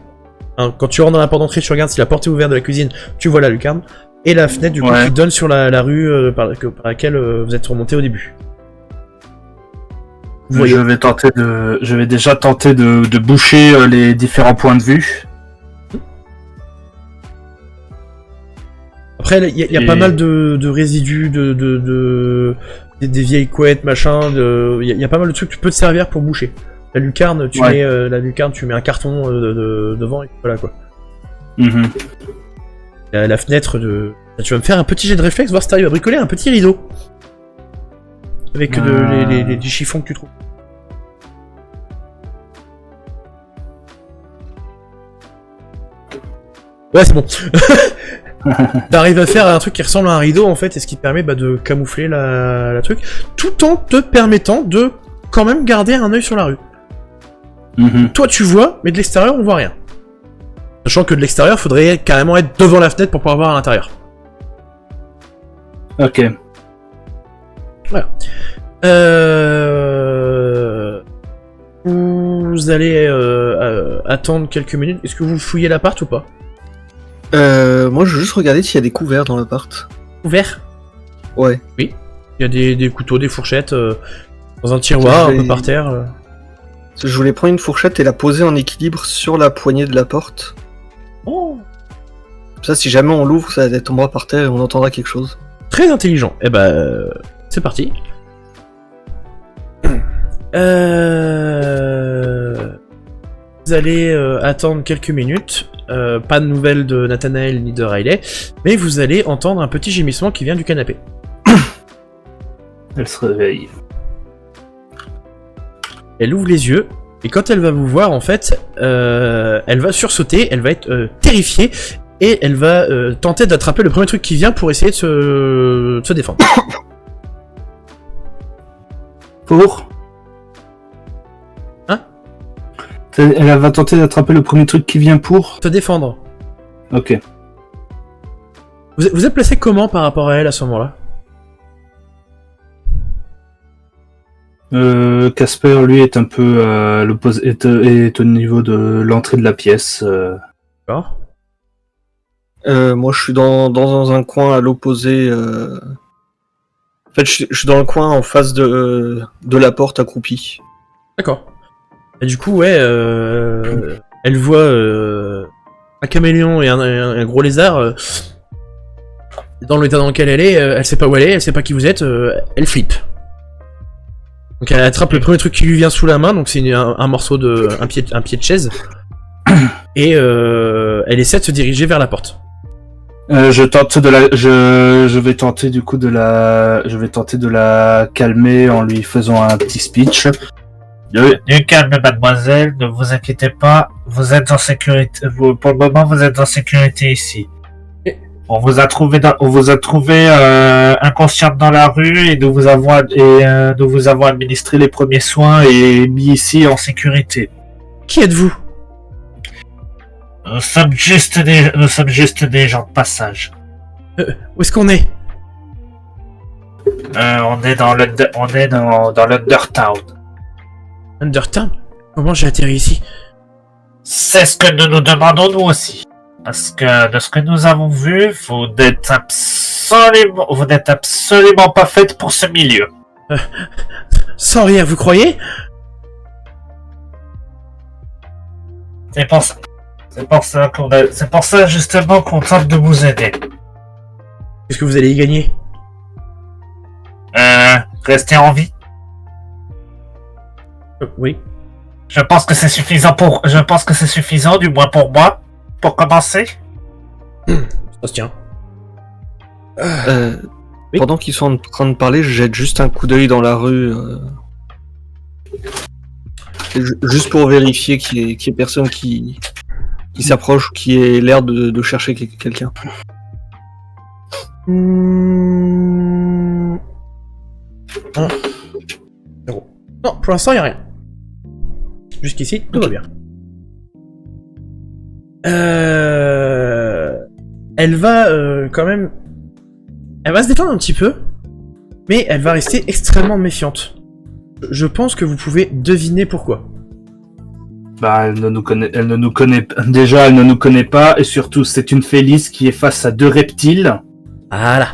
Hein, quand tu rentres dans la porte d'entrée, tu regardes si la porte est ouverte de la cuisine, tu vois la lucarne. Et la fenêtre du coup qui donne sur la rue par laquelle vous êtes remonté au début. Je vais déjà tenter de boucher les différents points de vue. Après, il y a pas mal de résidus, des vieilles couettes, machin. Il y a pas mal de trucs que tu peux te servir pour boucher. La lucarne, tu mets un carton devant et voilà quoi. La fenêtre de... Tu vas me faire un petit jet de réflexe, voir si t'arrives à bricoler un petit rideau. Avec les chiffons que tu trouves. Ouais, c'est bon. T'arrives à faire un truc qui ressemble à un rideau en fait, et ce qui te permet de camoufler la truc, tout en te permettant de quand même garder un œil sur la rue. Toi tu vois, mais de l'extérieur on voit rien. Sachant que de l'extérieur, faudrait carrément être devant la fenêtre pour pouvoir voir à l'intérieur. Ok. Voilà. Vous allez attendre quelques minutes. Est-ce que vous fouillez l'appart ou pas? Moi, je veux juste regarder s'il y a des couverts dans l'appart. Ouvert? Ouais. Il y a des couteaux, des fourchettes dans un tiroir, un peu par terre. Je voulais prendre une fourchette et la poser en équilibre sur la poignée de la porte. Oh, Comme ça, si jamais on l'ouvre, ça tombera par terre et on entendra quelque chose. très intelligent. Eh ben, c'est parti. Vous allez attendre quelques minutes. Pas de nouvelles de Nathanaël ni de Riley, mais vous allez entendre un petit gémissement qui vient du canapé. Elle se réveille. Elle ouvre les yeux, et quand elle va vous voir, en fait, elle va sursauter, elle va être terrifiée, et elle va tenter d'attraper le premier truc qui vient pour essayer de se défendre. Pour Hein? Elle va tenter d'attraper le premier truc qui vient pour. Se défendre. Ok. Vous êtes placé comment par rapport à elle à ce moment-là? Casper, lui, est un peu à l'opposé, est au niveau de l'entrée de la pièce. D'accord. Moi, je suis dans un coin à l'opposé. En fait, je suis dans le coin en face de la porte accroupie. D'accord. Et du coup, ouais, elle voit un caméléon et un gros lézard. Dans l'état dans lequel elle est, elle sait pas où elle est, elle sait pas qui vous êtes, elle flippe. Donc elle attrape le premier truc qui lui vient sous la main, donc c'est un morceau de un pied de chaise, et elle essaie de se diriger vers la porte. Je vais tenter du coup de la calmer en lui faisant un petit speech. Du calme, mademoiselle, ne vous inquiétez pas, vous êtes en sécurité. Pour le moment, vous êtes en sécurité ici. On vous a trouvé inconsciente dans la rue et nous vous avons administré les premiers soins et mis ici en sécurité. Qui êtes-vous? Nous sommes juste des gens de passage. Où est-ce qu'on est? On est dans l'Undertown. Undertown? Comment j'ai atterri ici? C'est ce que nous nous demandons nous aussi. Parce que de ce que nous avons vu, vous n'êtes absolument pas faite pour ce milieu. Sans rien, vous croyez? C'est pour ça justement qu'on tente de vous aider. Qu'est-ce que vous allez y gagner? Rester en vie. Oui. Je pense que c'est suffisant, du moins pour moi, pour commencer. Ça se tient. Oui. Pendant qu'ils sont en train de parler, je jette juste un coup d'œil dans la rue. Juste pour vérifier qu'il y ait personne qui s'approche ou qui ait l'air de chercher quelqu'un. Un. Zéro. Non, pour l'instant, il n'y a rien. Jusqu'ici, tout va bien. Elle va quand même... Elle va se détendre un petit peu, mais elle va rester extrêmement méfiante. Je pense que vous pouvez deviner pourquoi. Bah, elle ne nous connaît pas, et surtout, c'est une Félix qui est face à deux reptiles. Voilà.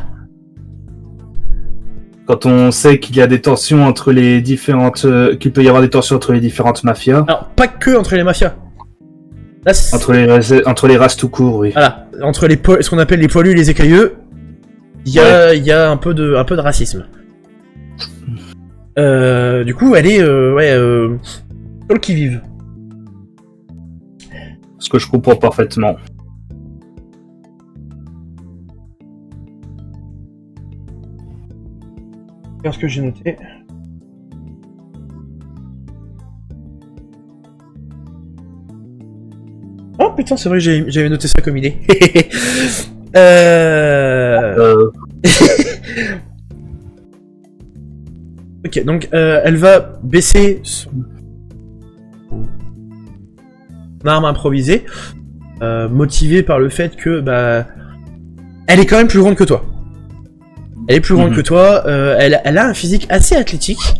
Quand on sait qu'il y a des tensions entre les différentes, qu'il peut y avoir des tensions entre les différentes mafias. Alors, pas que entre les mafias. Là, Entre les races tout court, oui. Voilà, entre ce qu'on appelle les poilus et les écailleux, il y a un peu de racisme. Du coup, elle est sur le qui-vive. Ce que je comprends parfaitement. Regarde ce que j'ai noté. Oh putain, c'est vrai que j'avais noté ça comme idée. Ok, donc elle va baisser son arme improvisée, motivée par le fait que elle est quand même plus grande que toi. Elle est plus grande que toi, elle a un physique assez athlétique,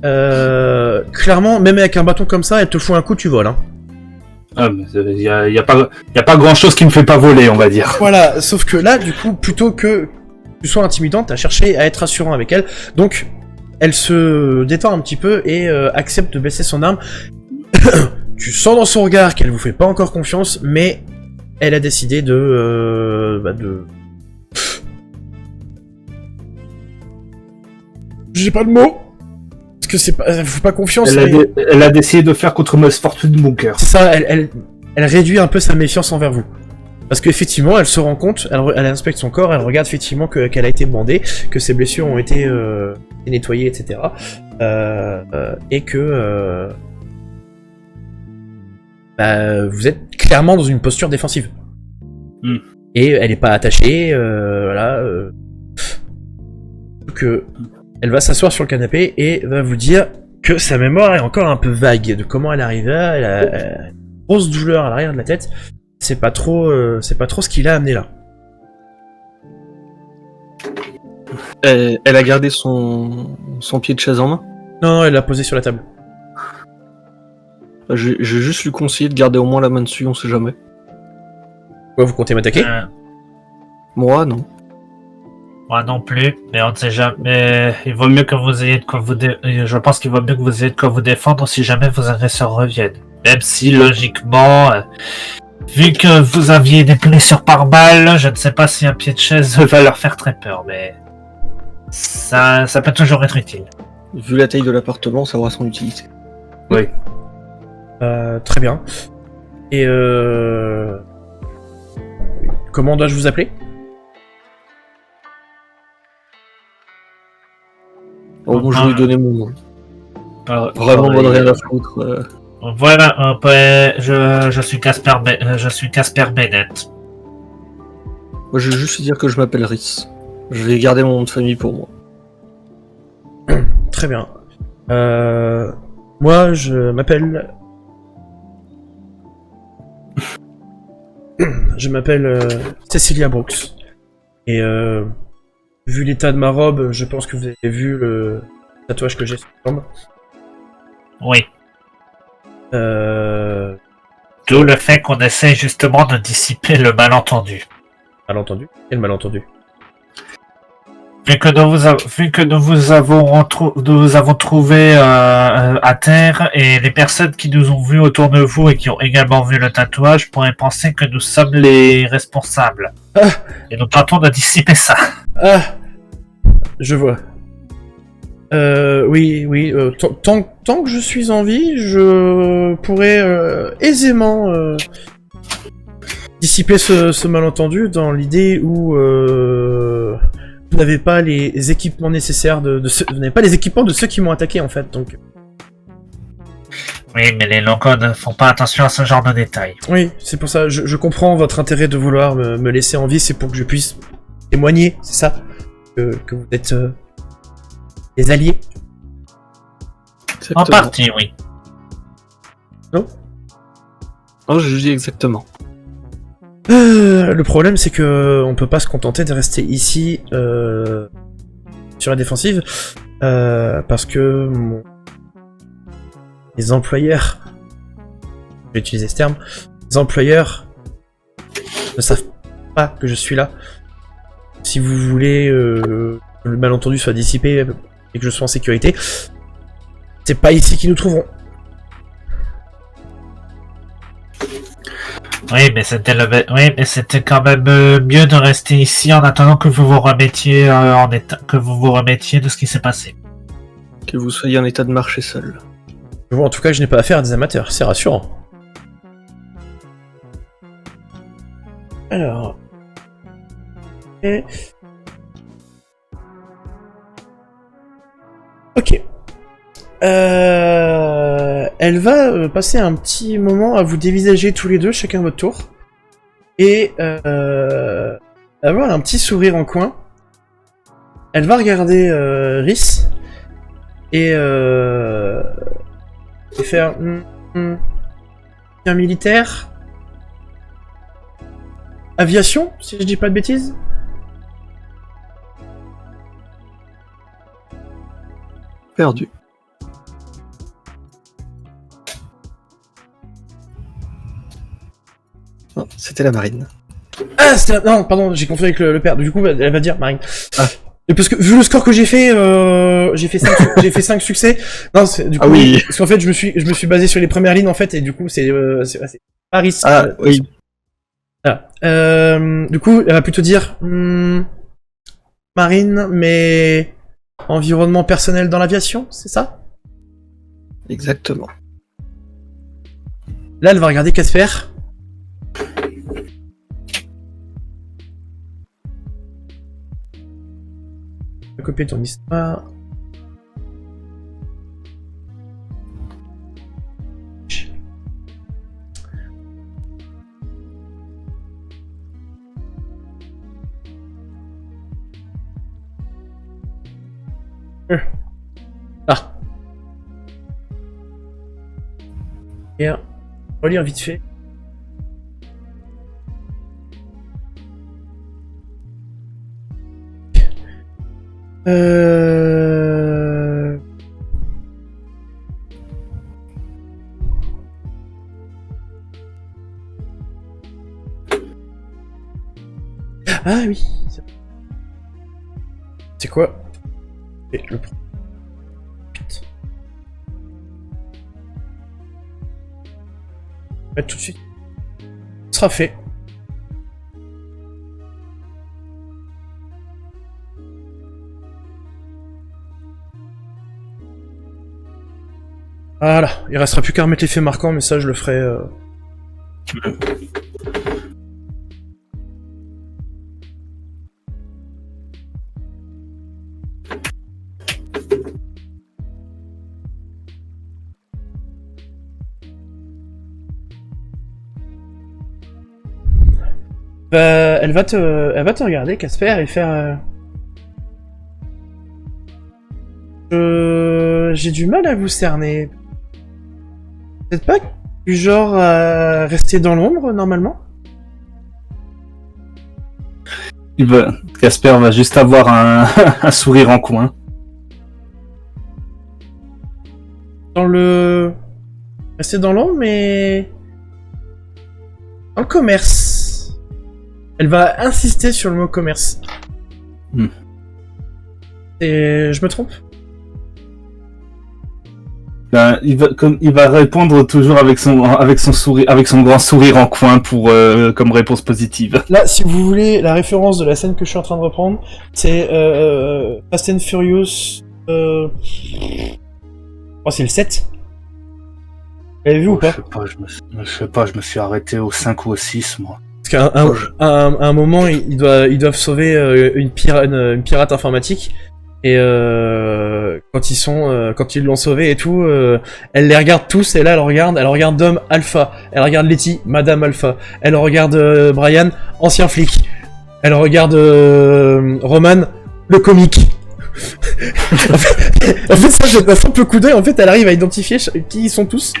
Clairement, même avec un bâton comme ça, elle te fout un coup, tu voles. Hein. Ah, mais y a pas grand chose qui me fait pas voler, on va dire. Voilà, sauf que là, du coup, plutôt que tu sois intimidante, t'as cherché à être rassurant avec elle. Donc, elle se détend un petit peu et accepte de baisser son arme. Tu sens dans son regard qu'elle vous fait pas encore confiance, mais elle a décidé de... J'ai pas de mots. Parce que c'est pas... Elle vous fait pas confiance. Elle a décidé de faire contre Mauvaise Fortune de mon cœur. C'est ça, elle réduit un peu sa méfiance envers vous. Parce qu'effectivement, elle se rend compte, elle inspecte son corps, elle regarde effectivement qu'elle a été bandée, que ses blessures ont été nettoyées, etc. Et que... vous êtes clairement dans une posture défensive. Et elle est pas attachée, voilà. Que elle va s'asseoir sur le canapé et va vous dire que sa mémoire est encore un peu vague de comment elle arrive là. Elle a une grosse douleur à l'arrière de la tête. C'est pas trop ce qui l'a amené là. Elle a gardé son pied de chaise en main. Non, elle l'a posé sur la table. J'ai juste lui conseillé de garder au moins la main dessus, on sait jamais. Quoi, vous comptez m'attaquer? Moi, non. Moi non plus, mais on ne sait jamais. Il vaut mieux que vous ayez de quoi vous Je pense qu'il vaut mieux que vous ayez de quoi vous défendre si jamais vos agresseurs reviennent. Même si, logiquement, vu que vous aviez des blessures par balle, je ne sais pas si un pied de chaise va leur faire très peur, mais ça peut toujours être utile. Vu la taille de l'appartement, ça aura son utilité. Oui. Très bien. Et comment dois-je vous appeler? Oh, bon, je vais lui donner mon nom. Alors, Vraiment, moi de rien à foutre. Voilà, je suis Casper Bennett. Moi, je vais juste lui dire que je m'appelle Rhys. Je vais garder mon nom de famille pour moi. Très bien. Moi, je m'appelle... Je m'appelle Cecilia Brooks. Et vu l'état de ma robe, je pense que vous avez vu le tatouage que j'ai sur la jambe. Oui. D'où le fait qu'on essaie justement de dissiper le malentendu. Malentendu? Quel malentendu? Vu que nous avons trouvé à terre, et les personnes qui nous ont vus autour de vous et qui ont également vu le tatouage pourraient penser que nous sommes les responsables. Ah. Et nous tentons de dissiper ça. Ah! Je vois. Oui. Tant que je suis en vie, je pourrais aisément dissiper ce malentendu dans l'idée où vous n'avez pas les équipements nécessaires vous n'avez pas les équipements de ceux qui m'ont attaqué en fait, donc. Oui, mais les locaux ne font pas attention à ce genre de détails. Oui, c'est pour ça, je comprends votre intérêt de vouloir me laisser en vie, c'est pour que je puisse témoigner, c'est ça? Que vous êtes des alliés? Exactement. En partie, oui. Non, je dis exactement. Le problème, c'est que on peut pas se contenter de rester ici sur la défensive parce que les employeurs, je vais utiliser ce terme, les employeurs ne savent pas que je suis là. Si vous voulez que le malentendu soit dissipé et que je sois en sécurité, c'est pas ici qu'ils nous trouveront. Oui, mais c'était quand même mieux de rester ici en attendant que vous vous remettiez de ce qui s'est passé. Que vous soyez en état de marcher seul. Bon, en tout cas, je n'ai pas affaire à des amateurs, c'est rassurant. Alors... Ok. Elle va passer un petit moment à vous dévisager tous les deux, chacun votre tour. Et avoir un petit sourire en coin. Elle va regarder Rhys. Et faire... un militaire. Aviation, si je dis pas de bêtises. Perdu. c'était la marine. Ah, non, pardon, j'ai confondu avec le père. Du coup, elle va dire Marine. Ah. Et parce que, vu le score que j'ai fait 5 succès. Non, du coup, Ah oui. parce qu'en fait, je me suis basé sur les premières lignes, en fait, et du coup, c'est Paris. Ah, oui. Voilà. Du coup, elle va plutôt dire, Marine, mais environnement personnel dans l'aviation, c'est ça? Exactement. Là, elle va regarder Casper. Je vais copier ton histoire. Ah. Et relire vite fait. Ah oui. C'est quoi? Et le mettre tout de suite. Ce sera fait. Voilà, il restera plus qu'à remettre l'effet marquant, mais ça je le ferai. Elle va te regarder, Casper, et faire. J'ai du mal à vous cerner. Vous n'êtes pas du genre à rester dans l'ombre normalement? Casper va juste avoir un sourire en coin. Rester dans l'ombre, mais dans le commerce. Elle va insister sur le mot commerce. Et je me trompe? Ben, il va répondre toujours avec son sourire, avec son grand sourire en coin pour comme réponse positive. Là, si vous voulez la référence de la scène que je suis en train de reprendre, c'est Fast and Furious. Oh, c'est le 7. Vous l'avez vu ou pas? Je sais pas, je me suis arrêté au 5 ou au 6, moi. Parce qu'à un moment, ils doivent sauver une pirate informatique. Et quand ils l'ont sauvé et tout, elle les regarde tous, et là elle regarde Dom, Alpha, elle regarde Letty, Madame Alpha, elle regarde Brian, ancien flic, elle regarde Roman, le comique. en fait ça jette un simple coup d'œil, en fait elle arrive à identifier qui ils sont tous.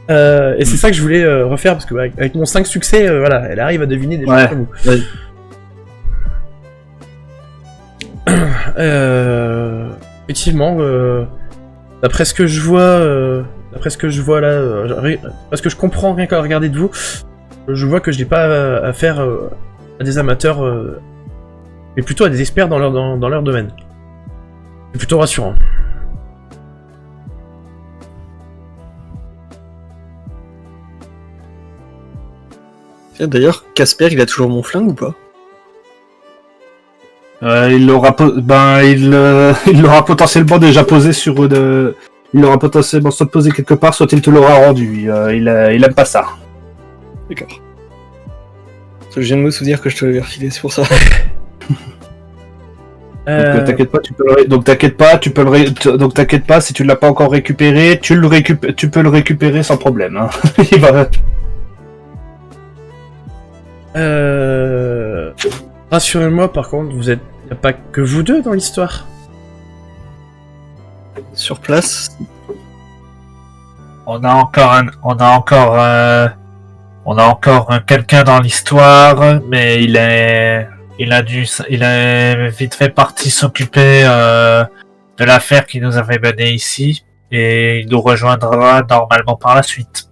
Et c'est ça que je voulais refaire, parce que avec mon 5 succès, voilà, elle arrive à deviner des choses comme vous. Ouais. Effectivement, d'après ce que je vois là, parce que je comprends rien qu'à regarder de vous, je vois que je n'ai pas affaire à des amateurs, mais plutôt à des experts dans leur domaine. C'est plutôt rassurant. D'ailleurs, Casper, il a toujours mon flingue ou pas? Il l'aura potentiellement déjà posé sur il l'aura potentiellement soit posé quelque part, soit il te l'aura rendu. Il aime pas ça. D'accord. Je viens de me souvenir que je te l'avais refilé, c'est pour ça. Donc t'inquiète pas, t'inquiète pas, si tu l'as pas encore récupéré, tu peux le récupérer sans problème. Hein. Il va... Rassurez-moi, par contre, y a pas que vous deux dans l'histoire. Sur place. On a encore quelqu'un dans l'histoire, mais il est vite fait parti s'occuper de l'affaire qui nous avait mené ici, et il nous rejoindra normalement par la suite.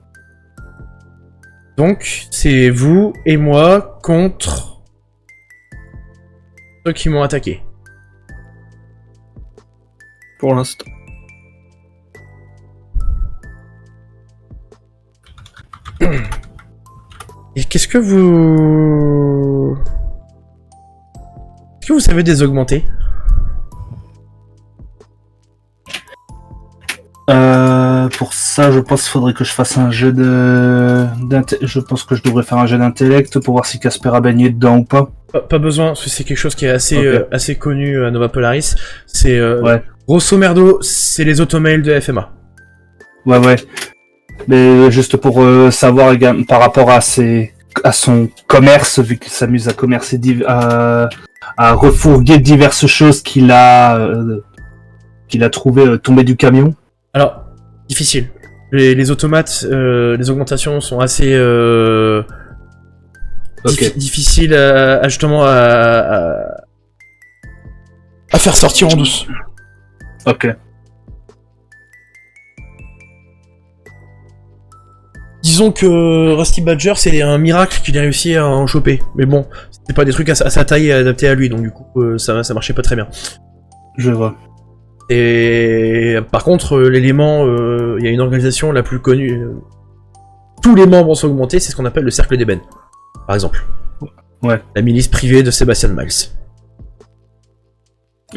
Donc, c'est vous et moi contre ceux qui m'ont attaqué. Pour l'instant. Et qu'est-ce que vous savez désaugmenter? Pour ça, je pense qu'il faudrait que je fasse un jet je pense que je devrais faire un jet d'intellect pour voir si Casper a baigné dedans ou pas. Pas besoin, parce que c'est quelque chose qui est assez, Ok. assez connu à Nova Polaris. C'est, Ouais. grosso merdo, c'est les automails de FMA. Ouais. Mais juste pour savoir par rapport à son commerce, vu qu'il s'amuse à commercer, à refourguer diverses choses qu'il a trouvé tombées du camion. Alors, difficile. Les automates, les augmentations sont assez Ok. difficiles justement à faire sortir en douce. Ok. Disons que Rusty Badger, c'est un miracle qu'il ait réussi à en choper. Mais bon, c'était pas des trucs à sa taille et adaptés à lui, donc du coup, ça marchait pas très bien. Je vois. Et par contre, l'élément, il y a une organisation la plus connue. Tous les membres sont augmentés, c'est ce qu'on appelle le cercle d'ébène, par exemple. Ouais. La milice privée de Sebastian Miles.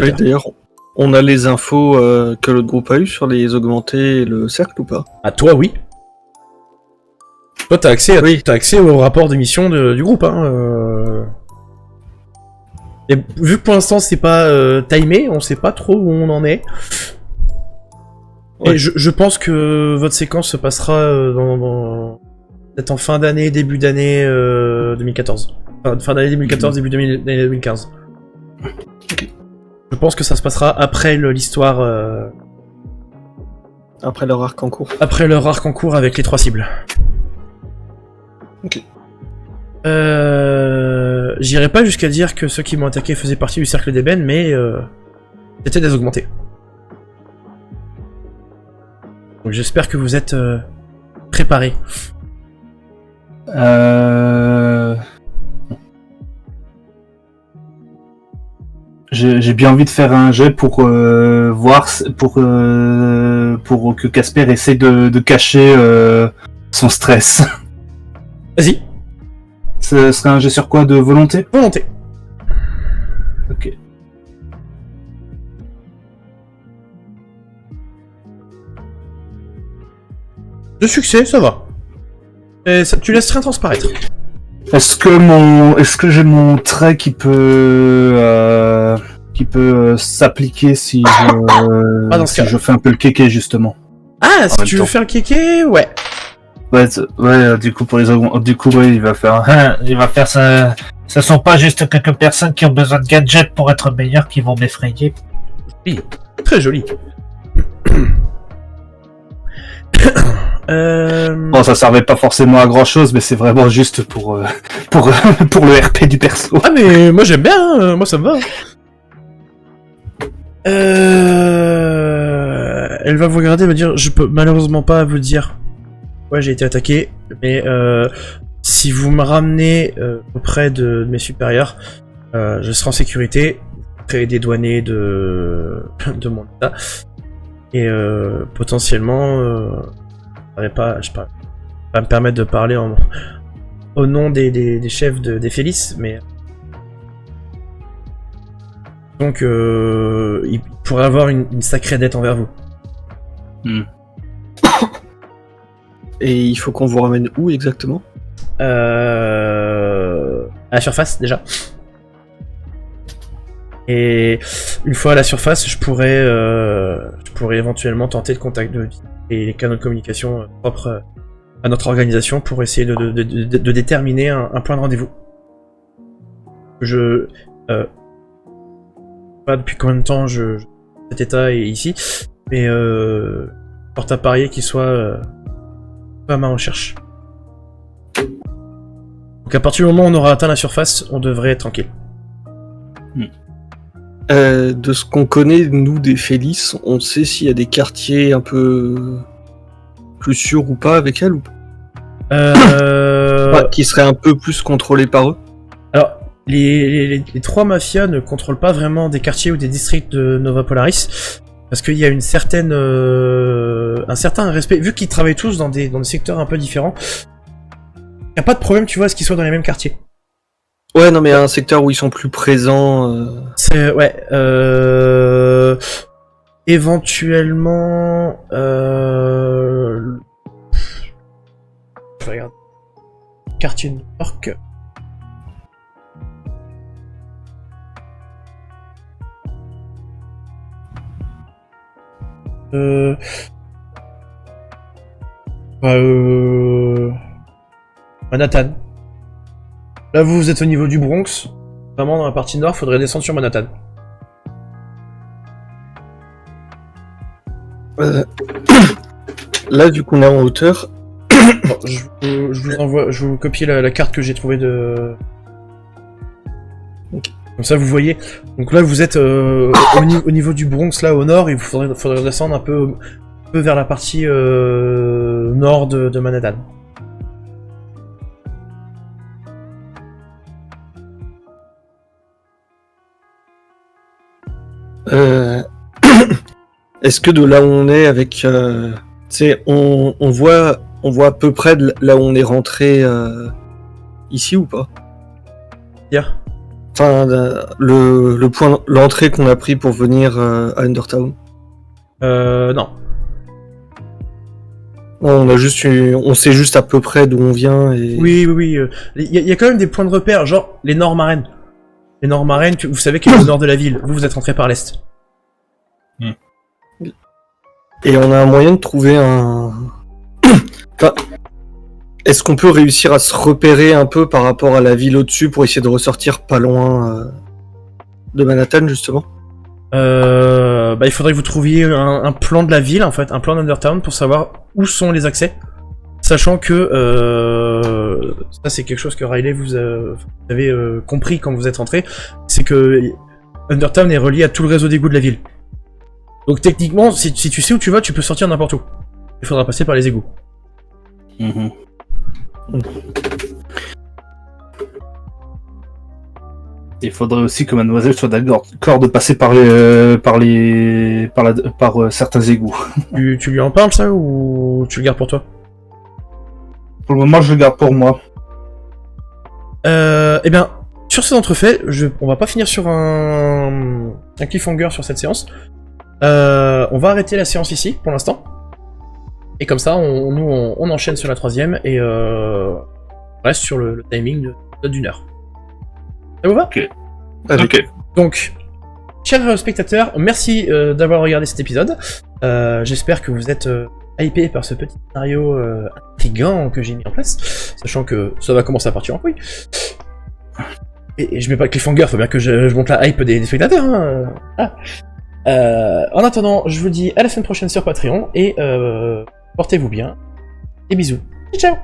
Oui, d'ailleurs, on a les infos que l'autre groupe a eu sur les augmentés et le cercle ou pas? Ah, toi, oui. Toi, t'as accès, Oui. t'as accès au rapport d'émission du groupe, hein. Et vu que pour l'instant c'est pas timé, on sait pas trop où on en est. Ouais. Et je pense que votre séquence se passera peut-être en fin d'année, début d'année 2014. Enfin, fin d'année 2014, début d'année 2015. Ok. Je pense que ça se passera après l'histoire, Après leur arc en cours. après leur arc en cours avec les 3 cibles. Ok. J'irai pas jusqu'à dire que ceux qui m'ont attaqué faisaient partie du cercle d'ébène, mais c'était des augmentés. Donc j'espère que vous êtes préparés. J'ai bien envie de faire un jet pour voir pour que Casper essaie de cacher son stress. Vas-y, Ce serait un jet sur quoi, de volonté? volonté. Ok. De succès, ça va. Et tu laisses rien transparaître. Est-ce que j'ai mon trait qui peut s'appliquer si Ah, dans ce si cas-là. je fais un peu le kéké justement. Ah, si même tu veux temps. faire le kéké, ouais. Ouais, du coup pour les du coup ouais, il va faire. Il va faire ça. Ce sont pas juste quelques personnes qui ont besoin de gadgets pour être meilleures qui vont m'effrayer. Très joli. Bon, ça servait pas forcément à grand chose, mais c'est vraiment juste pour pour le RP du perso. Ah mais moi j'aime bien, hein, moi ça me va. Elle va vous regarder et me dire, je peux malheureusement pas vous dire. Ouais, j'ai été attaqué, mais si vous me ramenez auprès de mes supérieurs, je serai en sécurité, je serai dédouané de mon état, et potentiellement, je vais pas me permettre de parler au nom des chefs des Félices, mais donc il pourrait avoir une sacrée dette envers vous. Et il faut qu'on vous ramène où exactement? À la surface déjà. Et une fois à la surface, je pourrais éventuellement tenter de contacter les canaux de communication propres à notre organisation pour essayer de déterminer un point de rendez-vous. Je pas depuis combien de temps cet état est ici, mais porte à parier qu'il soit à ma recherche. Donc à partir du moment où on aura atteint la surface, on devrait être tranquille. De ce qu'on connaît, nous, des Félices, on sait s'il y a des quartiers un peu plus sûrs ou pas avec elle ou pas? Qui serait un peu plus contrôlé par eux. Alors, les trois mafias ne contrôlent pas vraiment des quartiers ou des districts de Nova Polaris, parce qu'il y a un certain respect, vu qu'ils travaillent tous dans des secteurs un peu différents. Y a pas de problème, tu vois, à ce qu'ils soient dans les mêmes quartiers. Ouais, non, mais un secteur où ils sont plus présents. C'est ouais. Éventuellement, je regarde. Quartier New York. Manhattan. Là, vous êtes au niveau du Bronx. Vraiment, dans la partie nord, faudrait descendre sur Manhattan. Là, vu qu'on est en hauteur. Bon, je vous envoie, je vous copie la carte que j'ai trouvée de. Okay. Comme ça, vous voyez. Donc là, vous êtes au niveau du Bronx, là, au nord, et il faudrait descendre un peu vers la partie nord de Manhattan. Est-ce que de là où on est avec, tu sais, on voit à peu près de là où on est rentré ici ou pas? Yeah. Enfin, le point, l'entrée qu'on a pris pour venir à Undertown. Non. Non, on sait juste à peu près d'où on vient et. Oui. Il y a quand même des points de repère, genre les Nord-Marraines. Les Nord-Marraines, vous savez qu'il est au nord de la ville. Vous êtes rentré par l'est. Et on a un moyen de trouver un. Enfin, est-ce qu'on peut réussir à se repérer un peu par rapport à la ville au-dessus pour essayer de ressortir pas loin de Manhattan, justement? Il faudrait que vous trouviez un plan de la ville, en fait, un plan d'Undertown pour savoir où sont les accès. Sachant que ça c'est quelque chose que Riley vous avez compris quand vous êtes rentré, c'est que Undertown est relié à tout le réseau d'égouts de la ville. Donc techniquement, si tu sais où tu vas, tu peux sortir n'importe où. Il faudra passer par les égouts. Il faudrait aussi que mademoiselle soit d'accord de passer par certains égouts. Tu lui en parles ça ou tu le gardes pour toi? Pour le moment, je le garde pour moi. Eh bien, sur cet entrefait, on va pas finir sur un cliffhanger sur cette séance. On va arrêter la séance ici, pour l'instant. Et comme ça, on enchaîne sur la troisième et on reste sur le timing d'une heure. Ça vous va? Ok. Donc, chers spectateurs, merci d'avoir regardé cet épisode. J'espère que vous êtes hypés par ce petit scénario intriguant que j'ai mis en place, sachant que ça va commencer à partir en couille. Et je mets pas de cliffhanger, faut bien que je monte la hype des spectateurs. Hein. En attendant, je vous dis à la semaine prochaine sur Patreon et portez-vous bien. Et bisous. Ciao.